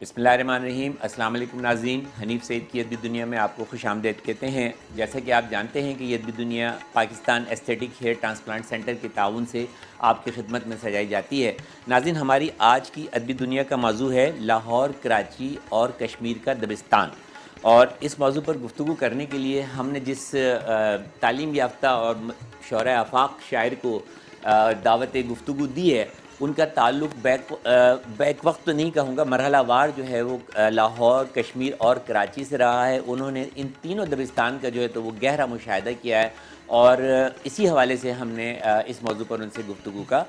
بسم اللہ الرحمن الرحیم۔ السلام علیکم ناظرین، حنیف سعید کی ادبی دنیا میں آپ کو خوش آمدید کہتے ہیں۔ جیسا کہ آپ جانتے ہیں کہ یہ Adabi Dunya Pakistan aesthetic hair transplant centre کے تعاون سے آپ کی خدمت میں سجائی جاتی ہے۔ ناظرین، ہماری آج کی ادبی دنیا کا موضوع ہے لاہور، کراچی اور کشمیر کا دبستان، اور اس موضوع پر گفتگو کرنے کے لیے ہم نے جس تعلیم یافتہ اور شعراء آفاق شاعر کو دعوت گفتگو دی ہے، ان کا تعلق بیک وقت تو نہیں کہوں گا، مرحلہ وار جو ہے وہ لاہور، کشمیر اور کراچی سے رہا ہے۔ انہوں نے ان تینوں دبستان کا جو ہے تو وہ گہرا مشاہدہ کیا ہے، اور اسی حوالے سے ہم نے اس موضوع پر ان سے گفتگو کا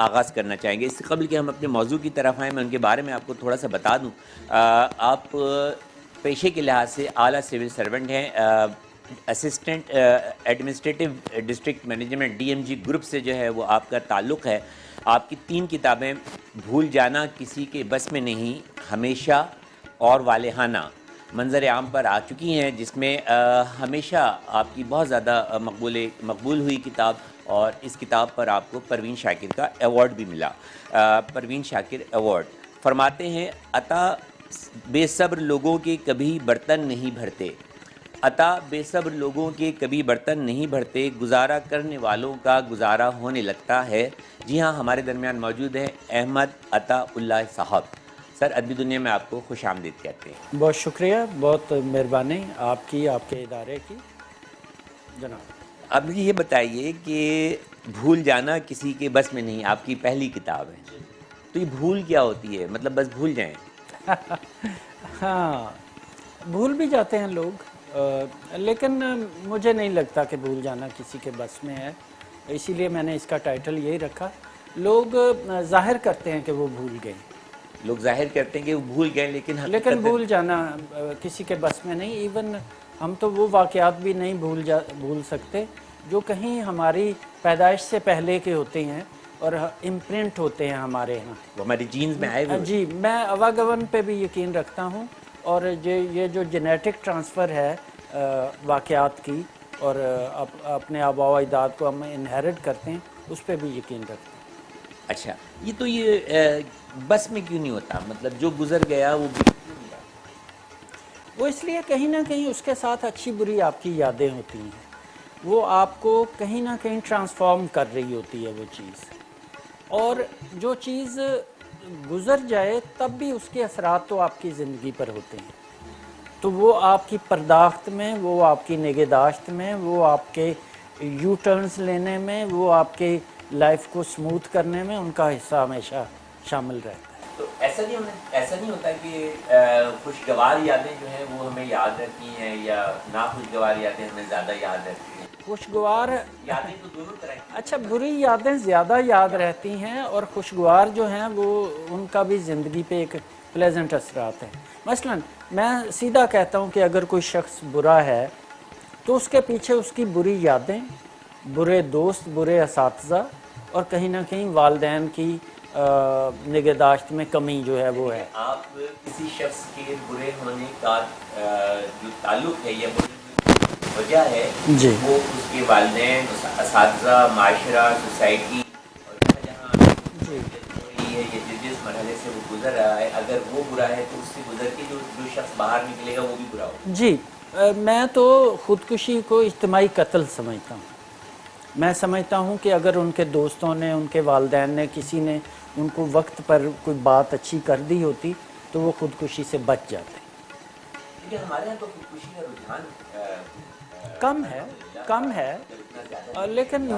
آغاز کرنا چاہیں گے۔ اس سے قبل کہ ہم اپنے موضوع کی طرف آئیں، میں ان کے بارے میں آپ کو تھوڑا سا بتا دوں۔ آپ پیشے کے لحاظ سے اعلیٰ سول سرونٹ ہیں، assistant administrative district management DMG group سے جو ہے وہ آپ کا تعلق ہے۔ آپ کی 3 کتابیں بھول جانا کسی کے بس میں نہیں، ہمیشہ اور والہانہ منظر عام پر آ چکی ہیں، جس میں ہمیشہ آپ کی بہت زیادہ مقبول ہوئی کتاب، اور اس کتاب پر آپ کو پروین شاکر کا ایوارڈ بھی ملا، پروین شاکر ایوارڈ۔ فرماتے ہیں عطا بے صبر لوگوں کے کبھی برتن نہیں بھرتے، عطا بے صبر لوگوں کے کبھی برتن نہیں بھرتے، گزارا کرنے والوں کا گزارا ہونے لگتا ہے۔ جی ہاں، ہمارے درمیان موجود ہیں احمد عطا اللہ صاحب۔ سر، ادبی دنیا میں آپ کو خوش آمدید کہتے ہیں۔ بہت شکریہ، بہت مہربانی آپ کی، آپ کے ادارے کی جناب۔ اب مجھے یہ بتائیے کہ بھول جانا کسی کے بس میں نہیں آپ کی پہلی کتاب ہے، تو یہ بھول کیا ہوتی ہے؟ مطلب بس بھول جائیں؟ ہاں، بھول بھی جاتے ہیں لوگ، لیکن مجھے نہیں لگتا کہ بھول جانا کسی کے بس میں ہے، اسی لیے میں نے اس کا ٹائٹل یہی رکھا۔ لوگ ظاہر کرتے ہیں کہ وہ بھول گئے، لوگ ظاہر کرتے ہیں کہ وہ بھول گئے، لیکن بھول جانا کسی کے بس میں نہیں۔ ایون ہم تو وہ واقعات بھی نہیں بھول سکتے جو کہیں ہماری پیدائش سے پہلے کے ہوتے ہیں اور امپرنٹ ہوتے ہیں ہمارے ہاں، وہ ہماری جینز میں آئے ہوئے۔ جی، میں اواگون پہ بھی یقین رکھتا ہوں، اور یہ جو جینیٹک ٹرانسفر ہے واقعات کی، اور اپنے آباء و اجداد کو ہم انہیرٹ کرتے ہیں، اس پہ بھی یقین رکھتے ہیں۔ اچھا، یہ بس میں کیوں نہیں ہوتا؟ مطلب جو گزر گیا وہ بھی کیوں نہیں آتا؟ وہ اس لیے کہیں نہ کہیں اس کے ساتھ اچھی بری آپ کی یادیں ہوتی ہیں، وہ آپ کو کہیں نہ کہیں ٹرانسفارم کر رہی ہوتی ہے وہ چیز، اور جو چیز گزر جائے تب بھی اس کے اثرات تو آپ کی زندگی پر ہوتے ہیں، تو وہ آپ کی پرداخت میں، وہ آپ کی نگہداشت میں، وہ آپ کے یو ٹرنز لینے میں، وہ آپ کے لائف کو سموتھ کرنے میں ان کا حصہ ہمیشہ شامل رہتا ہے۔ تو ایسا نہیں ہوتا کہ خوشگوار یادیں جو ہیں وہ ہمیں یاد رہتی ہیں، یا ناخوشگوار یادیں ہمیں زیادہ یاد رہتی ہیں؟ خوشگوار یادیں تو دونوں طرح کی۔ اچھا، بری یادیں زیادہ یاد رہتی ہیں، اور خوشگوار جو ہیں وہ ان کا بھی زندگی پہ ایک پلیزنٹ اثرات ہیں۔ مثلا میں سیدھا کہتا ہوں کہ اگر کوئی شخص برا ہے تو اس کے پیچھے اس کی بری یادیں، برے دوست، برے اساتذہ، اور کہیں نہ کہیں والدین کی نگہداشت میں کمی جو ہے وہ ہے۔ آپ کسی شخص کے برے ہونے کا جو تعلق ہے یا وجہ ہے، جی، وہ اس کے والدین، اساتذہ، معاشرہ، سوسائٹی، اور جہاں جی ہے یا جس مرحلے سے وہ گزر رہا ہے، اگر وہ برا ہے تو اس سے گزر کے جو شخص باہر نکلے گا وہ بھی برا ہوگا۔ جی، میں تو خودکشی کو اجتماعی قتل سمجھتا ہوں۔ میں سمجھتا ہوں کہ اگر ان کے دوستوں نے، ان کے والدین نے، کسی نے ان کو وقت پر کوئی بات اچھی کر دی ہوتی تو وہ خودکشی سے بچ جاتے۔ کیونکہ ہمارے یہاں تو خودکشی کا رجحان کم ہے، لیکن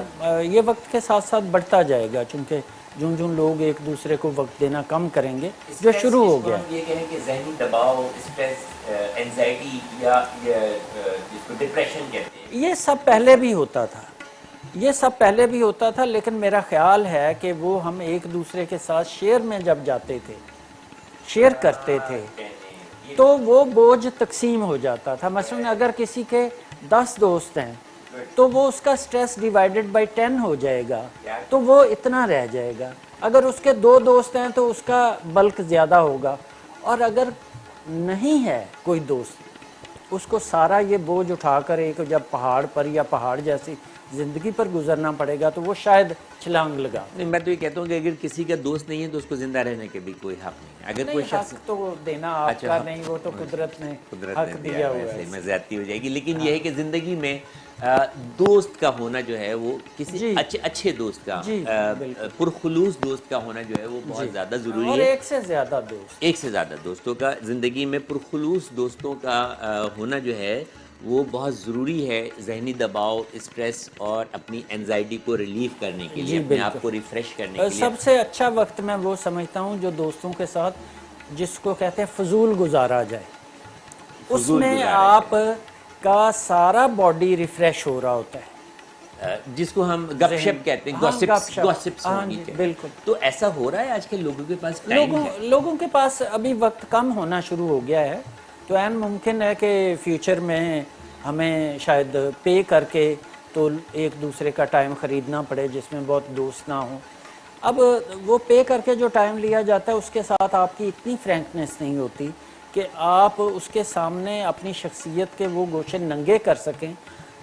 یہ وقت کے ساتھ ساتھ بڑھتا جائے گا، چونکہ جون لوگ ایک دوسرے کو وقت دینا کم کریں گے، جو شروع ہو گیا۔ یہ کہیں کہ ذہنی دباؤ، اسٹریس، اینزائٹی، یا جس کو ڈپریشن کہتے ہیں، یہ سب پہلے بھی ہوتا تھا، لیکن میرا خیال ہے کہ وہ ہم ایک دوسرے کے ساتھ شیئر میں جب جاتے تھے، شیئر کرتے تھے، تو وہ بوجھ تقسیم ہو جاتا تھا۔ مثلا اگر کسی کے 10 دوست ہیں تو وہ اس کا سٹریس ڈیوائیڈڈ بائی 10 ہو جائے گا، تو وہ اتنا رہ جائے گا۔ اگر اس کے 2 دوست ہیں تو اس کا بلک زیادہ ہوگا، اور اگر نہیں ہے کوئی دوست اس کو سارا یہ بوجھ اٹھا کر ایک جب پہاڑ پر یا پہاڑ جیسی زندگی پر گزرنا پڑے گا تو وہ شاید چھلانگ لگا. نہیں، میں تو یہ کہتا ہوں کہ اگر کسی کا دوست نہیں ہے تو اس کو زندہ رہنے کے بھی کوئی حق نہیں ہے. اگر کوئی شخص حق تو دینا آپ کا نہیں، وہ تو قدرت نے حق دیا ہوا ہے. میں زیادتی ہو جائے گی، لیکن یہ ہے کہ زندگی میں دوست کا ہونا جو ہے وہ کسی اچھے دوست کا، پرخلوص دوست کا ہونا جو ہے وہ بہت زیادہ ضروری ہے. اور ایک سے زیادہ دوستوں کا زندگی میں پرخلوص دوستوں کا ہونا جو ہے وہ بہت ضروری ہے، ذہنی دباؤ، اسٹریس اور اپنی انزائٹی کو ریلیف کرنے کے لیے، اپنے آپ کو ریفریش کرنے کے لیے. سب سے اچھا وقت میں وہ سمجھتا ہوں جو دوستوں کے ساتھ جس کو کہتے ہیں فضول گزارا جائے، اس میں آپ کا سارا باڈی ریفریش ہو رہا ہوتا ہے، جس کو ہم گپ شپ کہتے ہیں، گوسپس. بالکل. تو ایسا ہو رہا ہے آج کل لوگوں کے پاس ٹائم ہے؟ لوگوں کے پاس ابھی وقت کم ہونا شروع ہو گیا ہے، تو عین ممکن ہے کہ فیوچر میں ہمیں شاید پے کر کے تو ایک دوسرے کا ٹائم خریدنا پڑے جس میں بہت دوست نہ ہوں. اب وہ پے کر کے جو ٹائم لیا جاتا ہے اس کے ساتھ آپ کی اتنی فرینکنیس نہیں ہوتی کہ آپ اس کے سامنے اپنی شخصیت کے وہ گوشے ننگے کر سکیں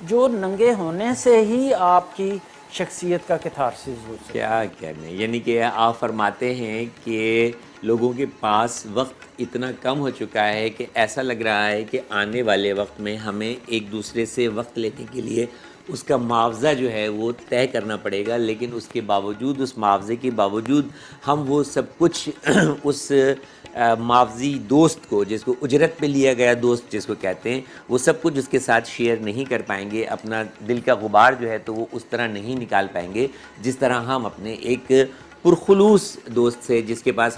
جو ننگے ہونے سے ہی آپ کی شخصیت کا کتھارسس ہو سکے. کیا کہنے، یعنی کہ آپ فرماتے ہیں کہ لوگوں کے پاس وقت اتنا کم ہو چکا ہے کہ ایسا لگ رہا ہے کہ آنے والے وقت میں ہمیں ایک دوسرے سے وقت لینے کے لیے اس کا معاوضہ جو ہے وہ طے کرنا پڑے گا، لیکن اس کے باوجود، اس معاوضے کے باوجود ہم وہ سب کچھ اس معاوضی دوست کو، جس کو اجرت پہ لیا گیا دوست جس کو کہتے ہیں، وہ سب کچھ اس کے ساتھ شیئر نہیں کر پائیں گے. اپنا دل کا غبار جو ہے تو وہ اس طرح نہیں نکال پائیں گے جس طرح ہم اپنے ایک پرخلوص دوست سے، جس کے پاس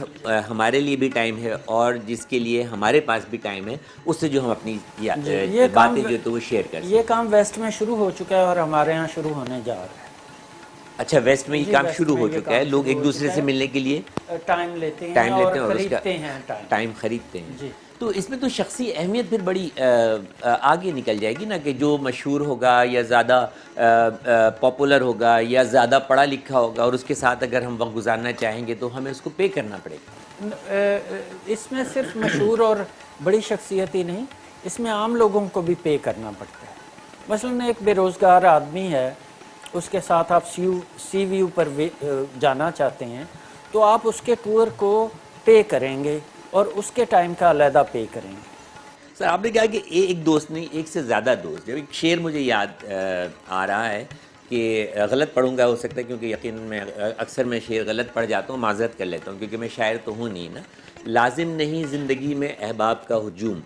ہمارے لیے بھی ٹائم ہے اور جس کے لیے ہمارے پاس بھی ٹائم ہے، اس سے جو ہم اپنی باتیں جو تو وہ شیئر کر سکتے ہیں. یہ کام ویسٹ میں شروع ہو چکا ہے اور ہمارے ہاں شروع ہونے جا رہا ہے. اچھا، ویسٹ میں یہ کام شروع ہو چکا ہے، لوگ ایک دوسرے سے ملنے کے لیے ٹائم لیتے ہیں اور خریدتے ہیں ٹائم خریدتے ہیں. تو اس میں تو شخصی اہمیت پھر بڑی آگے نکل جائے گی نا، کہ جو مشہور ہوگا یا زیادہ پاپولر ہوگا یا زیادہ پڑھا لکھا ہوگا اور اس کے ساتھ اگر ہم وقت گزارنا چاہیں گے تو ہمیں اس کو پے کرنا پڑے گا. اس میں صرف مشہور اور بڑی شخصیت ہی نہیں، اس میں عام لوگوں کو بھی پے کرنا پڑتا ہے. مثلاً ایک بے روزگار آدمی ہے، اس کے ساتھ آپ سی ویو پر جانا چاہتے ہیں تو آپ اس کے ٹور کو پے کریں گے اور اس کے ٹائم کا علیحدہ پے کریں گے. سر، آپ نے کہا کہ ایک دوست نہیں، ایک سے زیادہ دوست. جب ایک شعر مجھے یاد آ رہا ہے کہ غلط پڑھوں گا ہو سکتا ہے، کیونکہ یقیناً میں اکثر میں شعر غلط پڑھ جاتا ہوں، معذرت کر لیتا ہوں کیونکہ میں شاعر تو ہوں نہیں نا. لازم نہیں زندگی میں احباب کا ہجوم،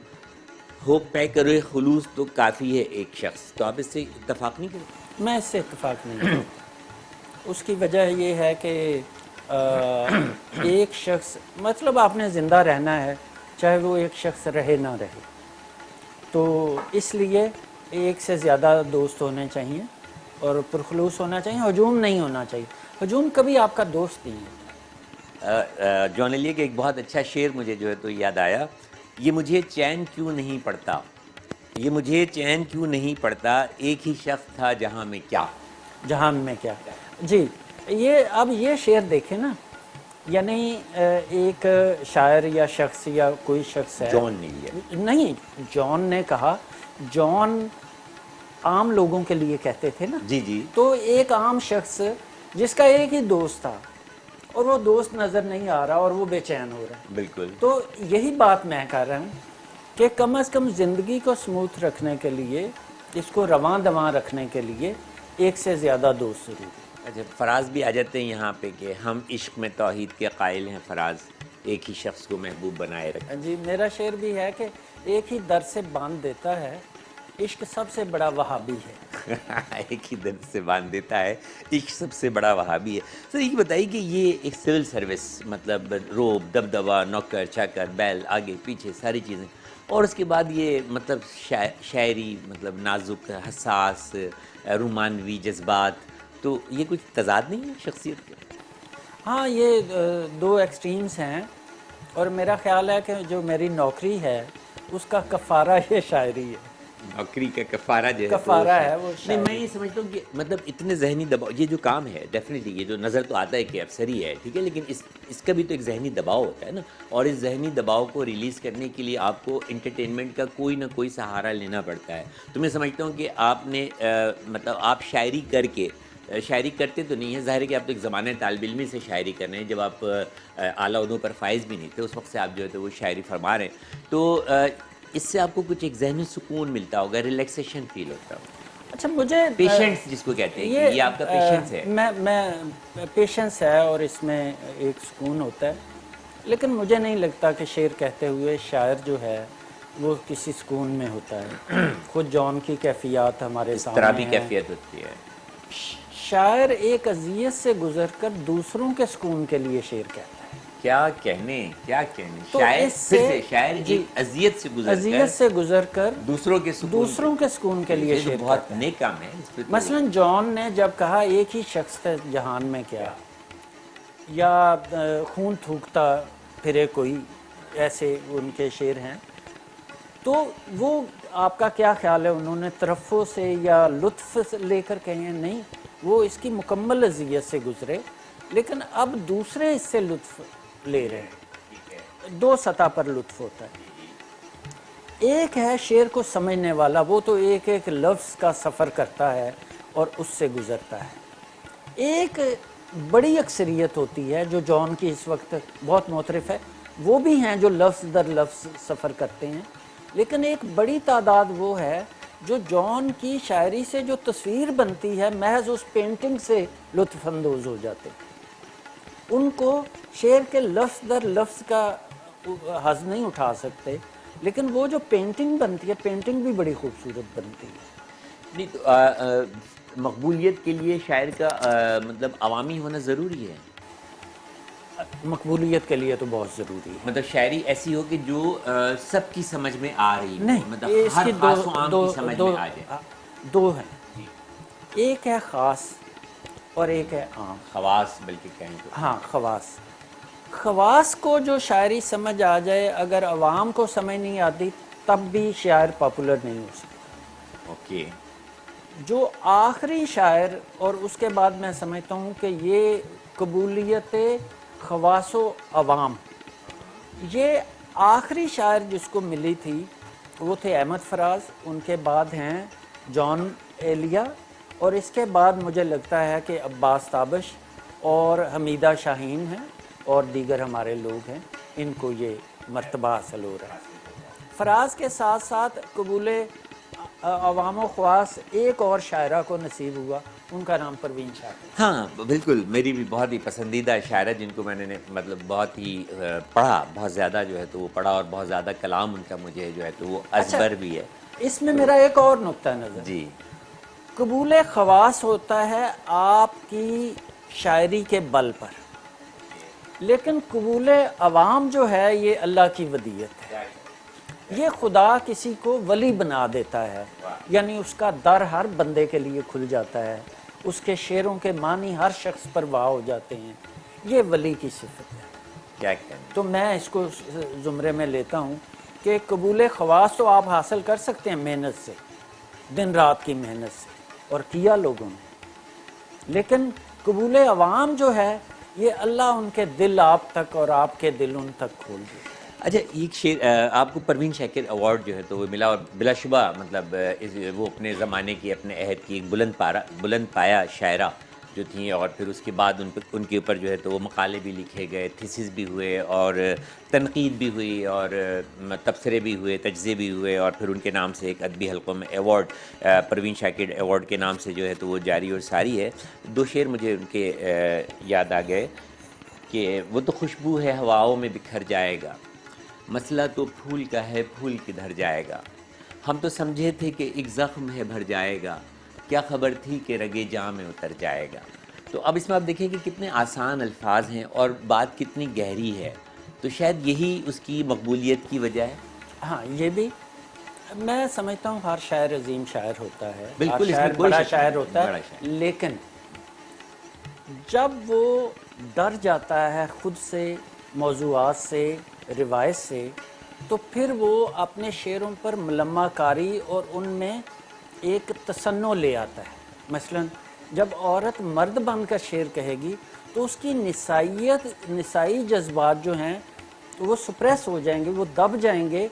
ہو پے کرے خلوص تو کافی ہے ایک شخص. تو آپ اس سے اتفاق نہیں کرتے؟ میں اس سے اتفاق نہیں کرتا. اس کی وجہ یہ ہے کہ ایک شخص، مطلب آپ نے زندہ رہنا ہے چاہے وہ ایک شخص رہے نہ رہے، تو اس لیے ایک سے زیادہ دوست ہونے چاہیے اور پرخلوص ہونا چاہیے. ہجوم نہیں ہونا چاہیے. ہجوم کبھی آپ کا دوست نہیں ہے. جان ایلیٹ کا ایک بہت اچھا شعر مجھے جو ہے تو یاد آیا، یہ مجھے چین کیوں نہیں پڑتا، یہ مجھے چین کیوں نہیں پڑتا، ایک ہی شخص تھا جہاں میں کیا. جہان میں کیا. جی، اب یہ شعر دیکھیں نا، یعنی ایک شاعر یا شخص یا کوئی شخص ہے، جان نہیں، جان نے کہا، جان عام لوگوں کے لیے کہتے تھے نا. جی جی. تو ایک عام شخص جس کا ایک ہی دوست تھا اور وہ دوست نظر نہیں آ رہا اور وہ بے چین ہو رہا ہے. بالکل. تو یہی بات میں کر رہا ہوں کہ کم از کم زندگی کو سموتھ رکھنے کے لیے، اس کو رواں دواں رکھنے کے لیے ایک سے زیادہ دوست ضروری ہے. اچھا، فراز بھی آ جاتے ہیں یہاں پہ کہ ہم عشق میں توحید کے قائل ہیں فراز، ایک ہی شخص کو محبوب بنائے رکھیں. جی، میرا شعر بھی ہے کہ ایک ہی در سے باندھ دیتا ہے، عشق سب سے بڑا وہابی ہے. ایک ہی در سے باندھ دیتا ہے، عشق سب سے بڑا وہابی ہے. سر یہ بتائیے کہ یہ ایک سول سروس، مطلب روب، دبدبا، نوکر چاکر، بیل، آگے پیچھے ساری چیزیں، اور اس کے بعد یہ مطلب شاعری، مطلب نازک، حساس، رومانوی جذبات، تو یہ کچھ تضاد نہیں ہے شخصیت کے؟ ہاں، یہ دو ایکسٹریمز ہیں، اور میرا خیال ہے کہ جو میری نوکری ہے اس کا کفارہ یہ شاعری ہے. نوکری کا کفارہ جو ہے کفارہ ہے وہ نہیں، میں یہ سمجھتا ہوں کہ مطلب اتنے ذہنی دباؤ، یہ جو کام ہے ڈیفینیٹلی یہ جو نظر تو آتا ہے کہ افسری ہے ٹھیک ہے، لیکن اس کا بھی تو ایک ذہنی دباؤ ہوتا ہے نا، اور اس ذہنی دباؤ کو ریلیز کرنے کے لیے آپ کو انٹرٹینمنٹ کا کوئی نہ کوئی سہارا لینا پڑتا ہے. تو میں سمجھتا ہوں کہ آپ نے مطلب آپ شاعری کر کے شاعری کرتے تو نہیں ہے، ظاہر ہے کہ آپ تو ایک زمانے طالب علمی سے شاعری کر رہے ہیں، جب آپ اعلیٰ عہدوں پر فائز بھی نہیں تھے اس وقت سے آپ جو ہے تو وہ شاعری فرما رہے ہیں، تو اس سے آپ کو کچھ ایک ذہنی سکون ملتا ہوگا، ریلیکسیشن فیل ہوتا ہوگا. اچھا مجھے پیشنس جس کو کہتے ہیں کہ یہ آپ کا پیشنس ہے. میں پیشنس ہے اور اس میں ایک سکون ہوتا ہے، لیکن مجھے نہیں لگتا کہ شعر کہتے ہوئے شاعر جو ہے وہ کسی سکون میں ہوتا ہے. خود جون کی کیفیات ہمارے اس طرح بھی سامنے ہیں. کیفیت ہوتی ہے. شاعر ایک اذیت سے گزر کر دوسروں کے سکون کے لیے شعر کہتا ہے. کیا کہنے تو شاعر اس پھر سے سے شاعر ایک اذیت سے گزر کر دوسروں کے سکون کے لیے یہ تو شعر بہت کرتا ہے. نیک کام ہے. اس پہ تو مثلا جون نے جب کہا ایک ہی شخص تھا جہان میں کیا، یا خون تھوکتا پھرے کوئی، ایسے ان کے شعر ہیں، تو وہ آپ کا کیا خیال ہے انہوں نے ترفع سے یا لطف لے کر کہے ہیں؟ نہیں، وہ اس کی مکمل اذیت سے گزرے، لیکن اب دوسرے اس سے لطف لے رہے ہیں. دو سطح پر لطف ہوتا ہے. ایک ہے شعر کو سمجھنے والا، وہ تو ایک ایک لفظ کا سفر کرتا ہے اور اس سے گزرتا ہے. ایک بڑی اکثریت ہوتی ہے جو جون کی اس وقت بہت معترف ہے، وہ بھی ہیں جو لفظ در لفظ سفر کرتے ہیں، لیکن ایک بڑی تعداد وہ ہے جو جون کی شاعری سے جو تصویر بنتی ہے محض اس پینٹنگ سے لطف اندوز ہو جاتے ہیں. ان کو شعر کے لفظ در لفظ کا حظ نہیں اٹھا سکتے، لیکن وہ جو پینٹنگ بنتی ہے، پینٹنگ بھی بڑی خوبصورت بنتی ہے. نہیں تو مقبولیت کے لیے شاعر کا مطلب عوامی ہونا ضروری ہے. مقبولیت کے لیے تو بہت ضروری ہے. مطلب شاعری ایسی ہو کہ جو سب کی سمجھ میں آ رہی ہو، نہیں، مطلب اس ہر کی خاص و عام کی سمجھ میں آ جائے. دو ہیں، ایک ہے خاص اور ایک ہے عام. خواص بلکہ کہیں تو. ہاں، خواص کو جو شاعری سمجھ آ جائے، اگر عوام کو سمجھ نہیں آتی تب بھی شاعر پاپولر نہیں ہو سکتا. اوکے. جو آخری شاعر، اور اس کے بعد میں سمجھتا ہوں کہ یہ قبولیت خواص و عوام، یہ آخری شاعر جس کو ملی تھی وہ تھے احمد فراز، ان کے بعد ہیں جون ایلیا، اور اس کے بعد مجھے لگتا ہے کہ عباس تابش اور حمیدہ شاہین ہیں اور دیگر ہمارے لوگ ہیں، ان کو یہ مرتبہ حاصل ہو رہا ہے. فراز کے ساتھ ساتھ قبول عوام و خواص ایک اور شاعرہ کو نصیب ہوا، ان کا نام پروین شاکر. ہاں بالکل، میری بھی بہت ہی پسندیدہ شاعرہ جن کو میں نے مطلب بہت ہی پڑھا، بہت زیادہ جو ہے تو وہ پڑھا، اور بہت زیادہ کلام ان کا مجھے جو ہے تو وہ ازبر بھی ہے. اس میں میرا ایک اور نقطہ نظر، جی. قبول خواص ہوتا ہے آپ کی شاعری کے بل پر، لیکن قبول عوام جو ہے یہ اللہ کی ودیت ہے. یہ خدا کسی کو ولی بنا دیتا ہے، یعنی اس کا در ہر بندے کے لیے کھل جاتا ہے، اس کے شعروں کے معنی ہر شخص پر واہ ہو جاتے ہیں. یہ ولی کی صفت ہے. کیا کہنا. تو میں اس کو زمرے میں لیتا ہوں کہ قبول خواص تو آپ حاصل کر سکتے ہیں محنت سے، دن رات کی محنت سے، اور کیا لوگوں نے، لیکن قبول عوام جو ہے یہ اللہ ان کے دل آپ تک اور آپ کے دل ان تک کھول دے. اچھا، ایک شعر آپ کو پروین شاکر ایوارڈ جو ہے تو وہ ملا، اور بلا شبہ مطلب وہ اپنے زمانے کی، اپنے عہد کی ایک بلند پایا شاعرہ جو تھیں، اور پھر اس کے بعد ان کے اوپر جو ہے تو وہ مقالے بھی لکھے گئے، تھیسس بھی ہوئے، اور تنقید بھی ہوئی، اور تبصرے بھی ہوئے، تجزیے بھی ہوئے، اور پھر ان کے نام سے ایک ادبی حلقوں میں ایوارڈ پروین شاکر ایوارڈ کے نام سے جو ہے تو وہ جاری اور ساری ہے. دو شعر مجھے ان کے یاد آ گئے کہ وہ تو خوشبو ہے ہواؤں میں بکھر جائے گا، مسئلہ تو پھول کا ہے پھول کدھر جائے گا، ہم تو سمجھے تھے کہ ایک زخم ہے بھر جائے گا، کیا خبر تھی کہ رگے جاں میں اتر جائے گا. تو اب اس میں آپ دیکھیں کہ کتنے آسان الفاظ ہیں اور بات کتنی گہری ہے، تو شاید یہی اس کی مقبولیت کی وجہ ہے. ہاں، یہ بھی میں سمجھتا ہوں ہر شاعر عظیم شاعر ہوتا ہے، بالکل، ہر اس میں شاعر کوئی بڑا شک شاعر نہیں، ہوتا بڑا ہے، شاعر. لیکن جب وہ ڈر جاتا ہے خود سے، موضوعات سے، روایت سے، تو پھر وہ اپنے شعروں پر ملمہ کاری اور ان میں ایک تصنع لے آتا ہے. مثلا جب عورت مرد بن کر شعر کہے گی تو اس کی نسائی جذبات جو ہیں وہ سپریس ہو جائیں گے, وہ دب جائیں گے,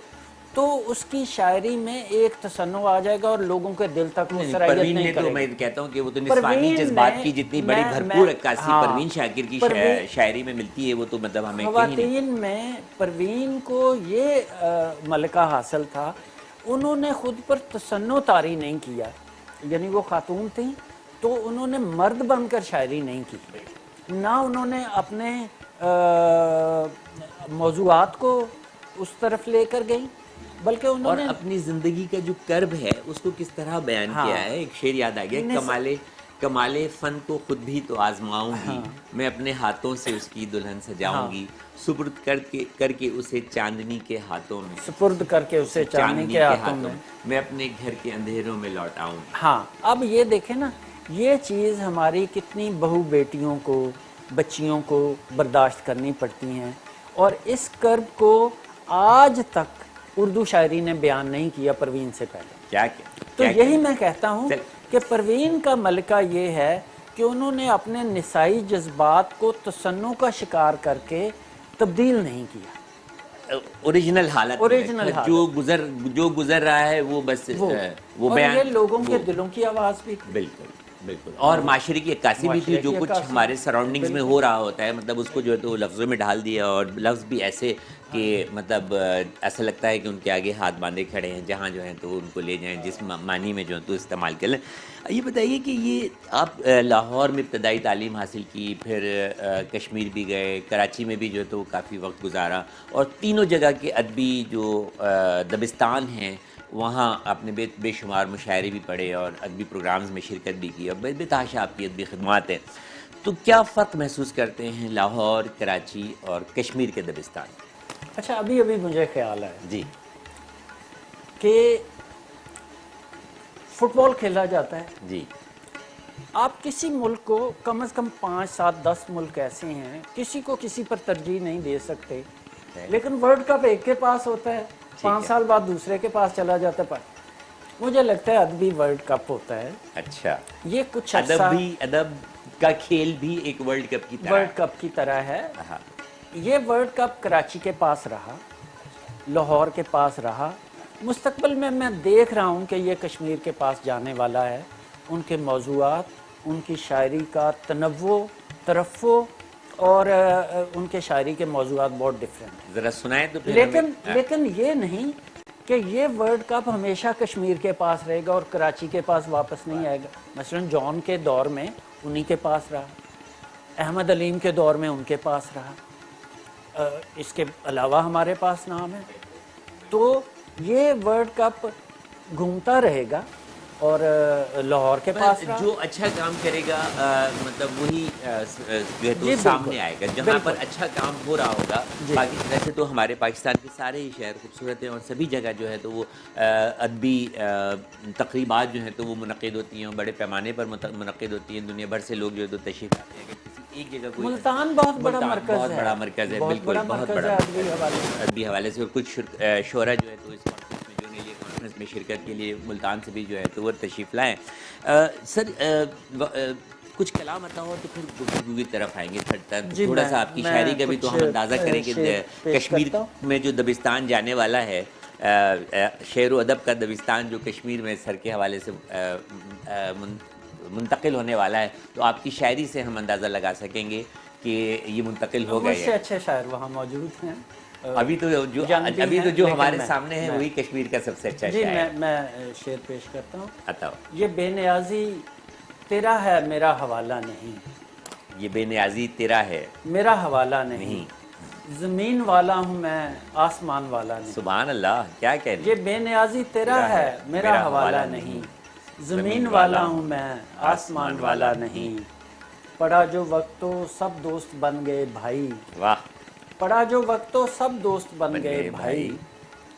تو اس کی شاعری میں ایک تصنع آ جائے گا اور لوگوں کے دل تک وہ سرایت پروین نہیں نے کرے تو گا. میں کہتا ہوں کہ وہ تو نسوانی جذبات کی جتنی بڑی بھرپور عکاسی پروین شاکر کی شاعری میں ملتی ہے, وہ تو مطلب ہمیں کہیں نہیں. خواتین میں پروین کو یہ ملکہ حاصل تھا, انہوں نے خود پر تصنع طاری نہیں کیا, یعنی وہ خاتون تھیں تو انہوں نے مرد بن کر شاعری نہیں کی, نہ انہوں نے اپنے موضوعات کو اس طرف لے کر گئیں, بلکہ انہوں اور نے اپنی زندگی کا جو کرب ہے اس کو کس طرح بیان کیا ہے. ایک شعر یاد آ گیا, کمال فن کو خود بھی تو آزماؤں گی, میں اپنے ہاتھوں سے اس کی دلہن سجاؤں گی, سپرد کر کے اسے چاندنی کے ہاتھوں میں, سپرد کر کے اسے چاندنی کے ہاتھوں میں میں اپنے گھر کے اندھیروں میں لوٹاؤں گی. ہاں, اب یہ دیکھیں نا, یہ چیز ہماری کتنی بہو بیٹیوں کو, بچیوں کو برداشت کرنی پڑتی ہیں, اور اس کرب کو آج تک اردو شاعری نے بیان نہیں کیا پروین سے پہلے. کیا تو یہی میں کہتا ہوں کہ پروین کا ملکہ یہ ہے کہ انہوں نے اپنے نسائی جذبات کو تصنع کا شکار کر کے تبدیل نہیں کیا, اوریجنل حالت جو گزر رہا ہے وہ بس وہ اور بیان, یہ لوگوں کے دلوں کی آواز بھی تھی. بالکل بالکل, اور معاشرے کی عکاسی بھی تھی, جو کچھ ہمارے سراؤنڈنگز میں ہو رہا ہوتا ہے, مطلب اس کو جو ہے تو لفظوں میں ڈھال دیا, اور لفظ بھی ایسے کہ مطلب ایسا لگتا ہے کہ ان کے آگے ہاتھ باندھے کھڑے ہیں, جہاں جو ہیں تو ان کو لے جائیں, جس معنی میں جو ہے تو استعمال کر لیں. یہ بتائیے کہ یہ آپ لاہور میں ابتدائی تعلیم حاصل کی, پھر کشمیر بھی گئے, کراچی میں بھی جو ہے تو کافی وقت گزارا, اور تینوں جگہ کے ادبی جو دبستان ہیں وہاں آپ نے بے شمار مشاعرے بھی پڑھے اور ادبی پروگرامز میں شرکت بھی کی, اور بے تحاشا آپ کی ادبی خدمات ہیں. تو کیا فرق محسوس کرتے ہیں لاہور, کراچی اور کشمیر کے دبستان؟ اچھا, ابھی مجھے خیال ہے جی کہ فٹ بال کھیلا جاتا ہے, جی, آپ کسی ملک کو کم از کم 5 7 10 ملک ایسے ہیں کسی کو کسی پر ترجیح نہیں دے سکتے, لیکن ورلڈ کپ ایک کے پاس ہوتا ہے, 5 سال بعد دوسرے کے پاس چلا جاتا ہے. پر مجھے لگتا ہے ادبی ورلڈ کپ ہوتا ہے. اچھا, یہ کچھ ادب کا کھیل بھی ایک ورلڈ کپ کی طرح ہے. یہ ورلڈ کپ کراچی کے پاس رہا, لاہور کے پاس رہا, مستقبل میں دیکھ رہا ہوں کہ یہ کشمیر کے پاس جانے والا ہے. ان کے موضوعات, ان کی شاعری کا تنوع, ترفع, اور ان کے شاعری کے موضوعات بہت ڈیفرنٹ. ذرا سنائیں تو. لیکن یہ نہیں کہ یہ ورلڈ کپ ہمیشہ کشمیر کے پاس رہے گا اور کراچی کے پاس واپس نہیں آئے گا. مثلا جان کے دور میں انہی کے پاس رہا, احمد علیم کے دور میں ان کے پاس رہا, اس کے علاوہ ہمارے پاس نام ہے. تو یہ ورلڈ کپ گھومتا رہے گا اور لاہور کے پاس رہا. جو اچھا کام کرے گا مطلب وہی جو ہے تو سامنے آئے گا, جہاں پر اچھا کام ہو رہا ہوگا. باقی ویسے تو ہمارے پاکستان کے سارے ہی شہر خوبصورت ہیں, اور سبھی جگہ جو ہے تو وہ ادبی تقریبات جو ہیں تو وہ منعقد ہوتی ہیں, بڑے پیمانے پر منعقد ہوتی ہیں. دنیا بھر سے لوگ جو ہے تو تشریف آتے ہیں. ایک جگہ کوئی ملتان بہت بڑا مرکز ہے, بالکل بہت بڑا ادبی حوالے سے, اور کچھ شعراء جو ہے تو اس کانفرنس میں جو نے یہ کانفرنس میں شرکت کے لیے ملتان سے بھی جو ہے تو وہ تشریف لائیں. سر کچھ کلام آتا ہو تو پھر گفتگو کی طرف آئیں گے, تھوڑا سا آپ کی شاعری کا بھی تو ہم اندازہ کریں کہ کشمیر میں جو دبستان جانے والا ہے, شعر و ادب کا دبستان جو کشمیر میں سر کے حوالے سے منتقل ہونے والا ہے, تو آپ کی شاعری سے ہم اندازہ لگا سکیں گے کہ یہ منتقل ہو گئے. مجھ سے اچھے شاعر وہاں موجود ہیں. ابھی تو جو ہمارے سامنے ہے وہی کشمیر کا سب سے اچھا شاعر ہے. میں شعر پیش کرتا ہوں. یہ بے نیازی تیرا ہے میرا حوالہ نہیں, یہ بے نیازی تیرا ہے میرا حوالہ نہیں, زمین والا ہوں میں آسمان والا نہیں. سبحان اللہ, کیا کہہ رہی. یہ بے نیازی تیرا ہے میرا حوالہ نہیں, زمین والا ہوں میں آسمان والا نہیں. پڑا جو وقت تو سب دوست بن گئے بھائی, واہ, پڑا جو وقت تو سب دوست بن گئے بھائی,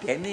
کہنے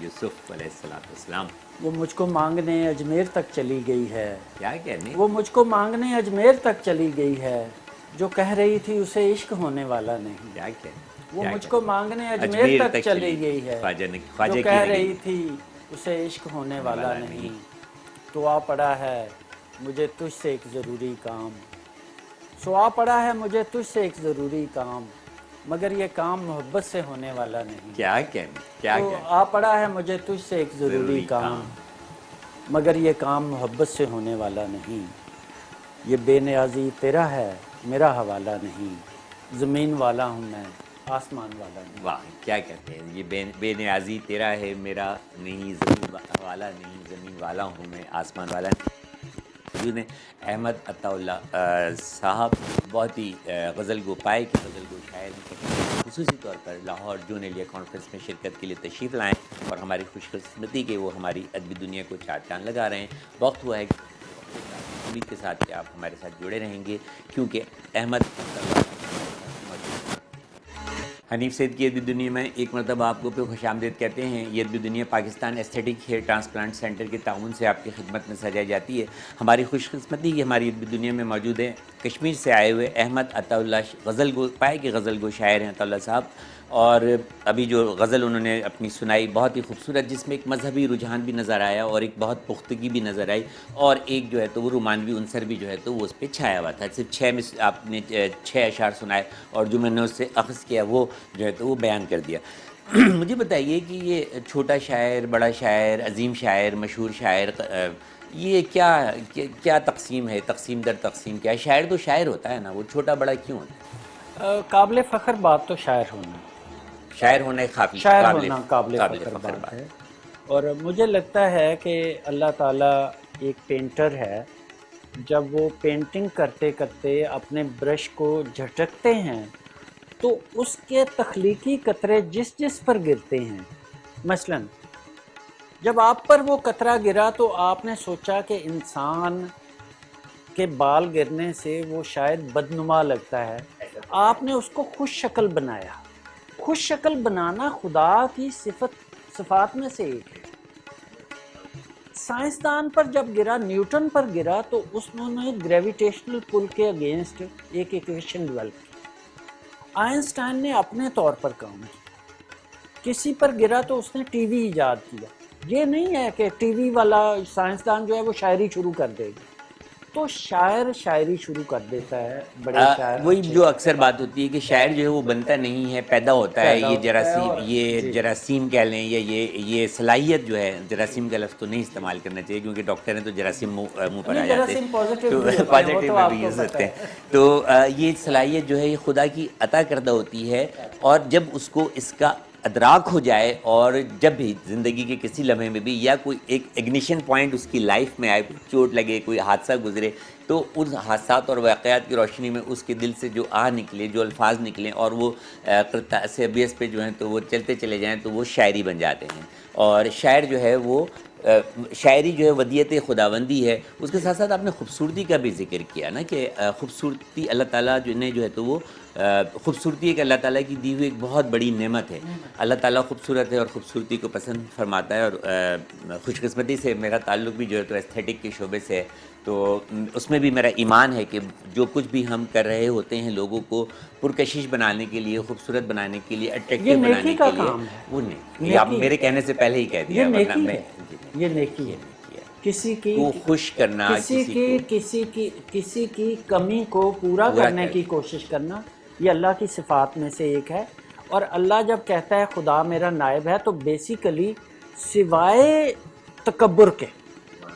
یوسف علیہ السلام، وہ مجھ کو مانگنے اجمیر تک چلی گئی ہے، کیا کہنے، وہ مجھ کو مانگنے اجمیر تک چلی گئی ہے، جو کہہ رہی تھی اسے عشق ہونے والا نہیں۔ کیا کہنے، وہ کیا مجھ کہنے؟ کو مانگنے اجمیر تک چلی گئی ہے، خواجہ جو کی کہہ نگری۔ رہی تھی اسے عشق ہونے والا نہیں۔ تو آ پڑا ہے مجھے تجھ سے ایک ضروری کام، سو آ پڑا ہے مجھے تجھ سے ایک ضروری کام، مگر یہ کام محبت سے ہونے والا نہیں۔ کیا کہنے، کیا تو کہنے، آ پڑا ہے مجھے تجھ سے ایک ضروری کام، مگر یہ کام محبت سے ہونے والا نہیں۔ یہ بے نیازی تیرا ہے میرا حوالہ نہیں، زمین والا ہوں میں آسمان والا نہیں۔ واہ، کیا کہتے ہیں، یہ بے نیازی تیرا ہے میرا نہیں، زمین والا نہیں، زمین والا ہوں میں آسمان والا نہیں۔ نے احمد عطا اللہ صاحب بہت ہی غزل گو پائے کہ غزل گو شاعر ہیں، خصوصی طور پر لاہور جون ایلیا کانفرنس میں شرکت کے لیے تشریف لائیں اور ہماری خوش قسمتی کہ وہ ہماری ادبی دنیا کو چار چاند لگا رہے ہیں۔ وقت ہوا ہے کہ امید کے ساتھ کہ آپ ہمارے ساتھ جڑے رہیں گے، کیونکہ احمد حنیف سید کی ادبی دنیا میں ایک مرتبہ آپ کو پہ خوش آمدید کہتے ہیں۔ یہ Adabi Dunya Pakistan aesthetic hair transplant centre کے تعاون سے آپ کی خدمت میں سجائی جاتی ہے۔ ہماری خوش قسمتی کہ ہماری ادبی دنیا میں موجود ہیں کشمیر سے آئے ہوئے احمد عطا اللہ غزل گو پائے کے غزل گو شاعر ہیں عطا اللہ صاحب، اور ابھی جو غزل انہوں نے اپنی سنائی بہت ہی خوبصورت، جس میں ایک مذہبی رجحان بھی نظر آیا اور ایک بہت پختگی بھی نظر آئی، اور ایک جو ہے تو وہ رومانوی عنصر بھی جو ہے تو وہ اس پہ چھایا ہوا تھا۔ صرف آپ نے 6 اشعار سنائے اور جو میں نے اس سے اخذ کیا وہ جو ہے تو وہ بیان کر دیا۔ مجھے بتائیے کہ یہ چھوٹا شاعر، بڑا شاعر، عظیم شاعر، مشہور شاعر، یہ کیا تقسیم ہے، تقسیم در تقسیم کیا ہے؟ شاعر تو شاعر ہوتا ہے نا، وہ چھوٹا بڑا کیوں ہوتا ہے؟ قابل فخر بات تو شاعر ہونا، شاعر ہونا شاعر ہونا قابل فخر بات ہے۔ اور مجھے لگتا ہے کہ اللہ تعالیٰ ایک پینٹر ہے، جب وہ پینٹنگ کرتے کرتے اپنے برش کو جھٹکتے ہیں تو اس کے تخلیقی قطرے جس جس پر گرتے ہیں، مثلاً جب آپ پر وہ قطرہ گرا تو آپ نے سوچا کہ انسان کے بال گرنے سے وہ شاید بدنما لگتا ہے، آپ نے اس کو خوش شکل بنایا۔ خوش شکل بنانا خدا کی صفات میں سے ایک ہے۔ سائنسدان پر جب گرا، نیوٹن پر گرا، تو اس نے گریویٹیشنل پل کے اگینسٹ ایک ایکویشن ڈیولپ کی۔ آئنسٹائن نے اپنے طور پر کام کیا، کسی پر گرا تو اس نے ٹی وی ایجاد کیا۔ یہ نہیں ہے کہ ٹی وی والا سائنسدان جو ہے وہ شاعری شروع کر دے گا، تو شاعر شاعری شروع کر دیتا ہے۔ بڑے شاعر وہی جو اکثر بات ہوتی ہے کہ شاعر جو ہے وہ بنتا نہیں ہے، پیدا ہوتا ہے۔ یہ جراثیم کہہ لیں یا یہ صلاحیت جو ہے، جراثیم کا لفظ تو نہیں استعمال کرنا چاہیے کیونکہ ڈاکٹر ہیں تو جراثیم منہ پر آ جاتے ہیں، تو پازیٹیو میں بھی یوز کرتے ہیں۔ تو یہ صلاحیت جو ہے یہ خدا کی عطا کردہ ہوتی ہے، اور جب اس کو اس کا ادراک ہو جائے، اور جب بھی زندگی کے کسی لمحے میں بھی یا کوئی ایک اگنیشن پوائنٹ اس کی لائف میں آئے، کوئی چوٹ لگے، کوئی حادثہ گزرے، تو ان حادثات اور واقعات کی روشنی میں اس کے دل سے جو نکلے، جو الفاظ نکلیں، اور وہ سیبیس پہ جو ہیں تو وہ چلتے چلے جائیں تو وہ شاعری بن جاتے ہیں۔ اور شاعر جو ہے وہ شاعری جو ہے ودیت خداوندی ہے۔ اس کے ساتھ ساتھ آپ نے خوبصورتی کا بھی ذکر کیا نا، کہ خوبصورتی اللہ تعالیٰ جو ہے تو وہ خوبصورتی ایک اللہ تعالیٰ کی دی ہوئی ایک بہت بڑی نعمت ہے۔ اللہ تعالیٰ خوبصورت ہے اور خوبصورتی کو پسند فرماتا ہے، اور خوش قسمتی سے میرا تعلق بھی جو ہے تو ایستھیٹک کے شعبے سے ہے، تو اس میں بھی میرا ایمان ہے کہ جو کچھ بھی ہم کر رہے ہوتے ہیں لوگوں کو پرکشش بنانے کے لیے، خوبصورت بنانے کے لیے، اٹریکٹیو بنانے کے لیے، وہ نہیں، یہ آپ میرے کہنے سے پہلے ہی کہہ دیا، ورنہ میں یہ نیکی ہے، کسی کی خوش کرنا، کسی کی کمی کو پورا کرنے کی کوشش کرنا، یہ اللہ کی صفات میں سے ایک ہے۔ اور اللہ جب کہتا ہے خدا میرا نائب ہے، تو بیسیکلی سوائے تکبر کے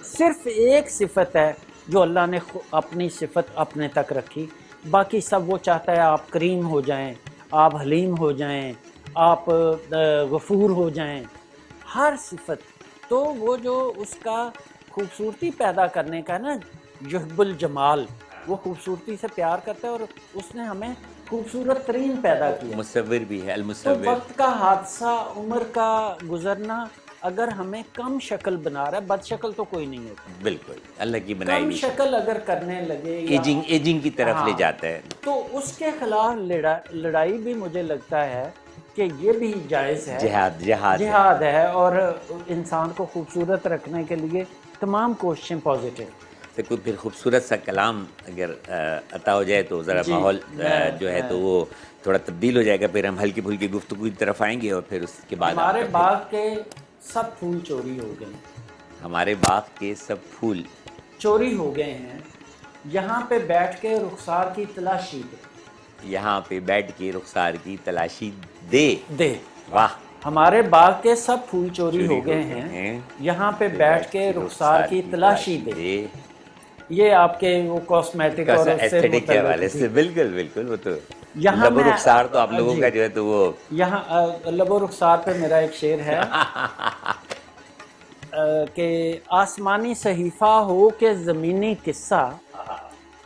صرف ایک صفت ہے جو اللہ نے اپنی صفت اپنے تک رکھی، باقی سب وہ چاہتا ہے آپ کریم ہو جائیں، آپ حلیم ہو جائیں، آپ غفور ہو جائیں، ہر صفت۔ تو وہ جو اس کا خوبصورتی پیدا کرنے کا نا، یحب الجمال، وہ خوبصورتی سے پیار کرتا ہے، اور اس نے ہمیں خوبصورت ترین پیدا کیا۔ مصور بھی ہے، تو المصور۔ وقت کا حادثہ، عمر کا گزرنا، اگر ہمیں کم شکل بنا رہا ہے، بد شکل تو کوئی نہیں ہوتا، بالکل اللہ کی بنائی کم ہوئی شکل اگر کرنے لگے یا ایجنگ کی طرف لے ہاں، جاتا ہے. تو اس کے خلاف لڑائی بھی مجھے لگتا ہے کہ یہ بھی جائز ہے، جہاد ہے، اور انسان کو خوبصورت رکھنے کے لیے تمام کوششیں پازیٹیو. سے کوئی پھر خوبصورت سا کلام اگر عطا ہو جائے تو ذرا جی، ماحول جو ہے میں تو وہ تھوڑا تبدیل ہو جائے گا، پھر ہم ہلکی پھلکی گفتگو کی طرف آئیں گے اور پھر اس کے بعد ہمارے باغ کے سب پھول چوری ہو گئے ہیں، ہمارے باغ کے سب پھول چوری ہو گئے ہیں، یہاں پہ بیٹھ کے رخسار کی تلاشی یہاں پہ بیٹھ کے رخسار کی تلاشی دے. واہ. ہمارے باغ کے سب پھول چوری ہو گئے ہیں، یہاں پہ بیٹھ کے رخسار کی تلاشی دے. یہ آپ کے وہ کاسمیٹک اور اس سے ایستھیٹک کے حوالے متعلق سے بالکل وہ تو یہاں لب و میں رخسار تو آپ لوگوں جی، کا جو ہے تو وہ یہاں لب و رخسار پہ میرا ایک شعر ہے کہ آسمانی صحیفہ ہو کہ زمینی قصہ،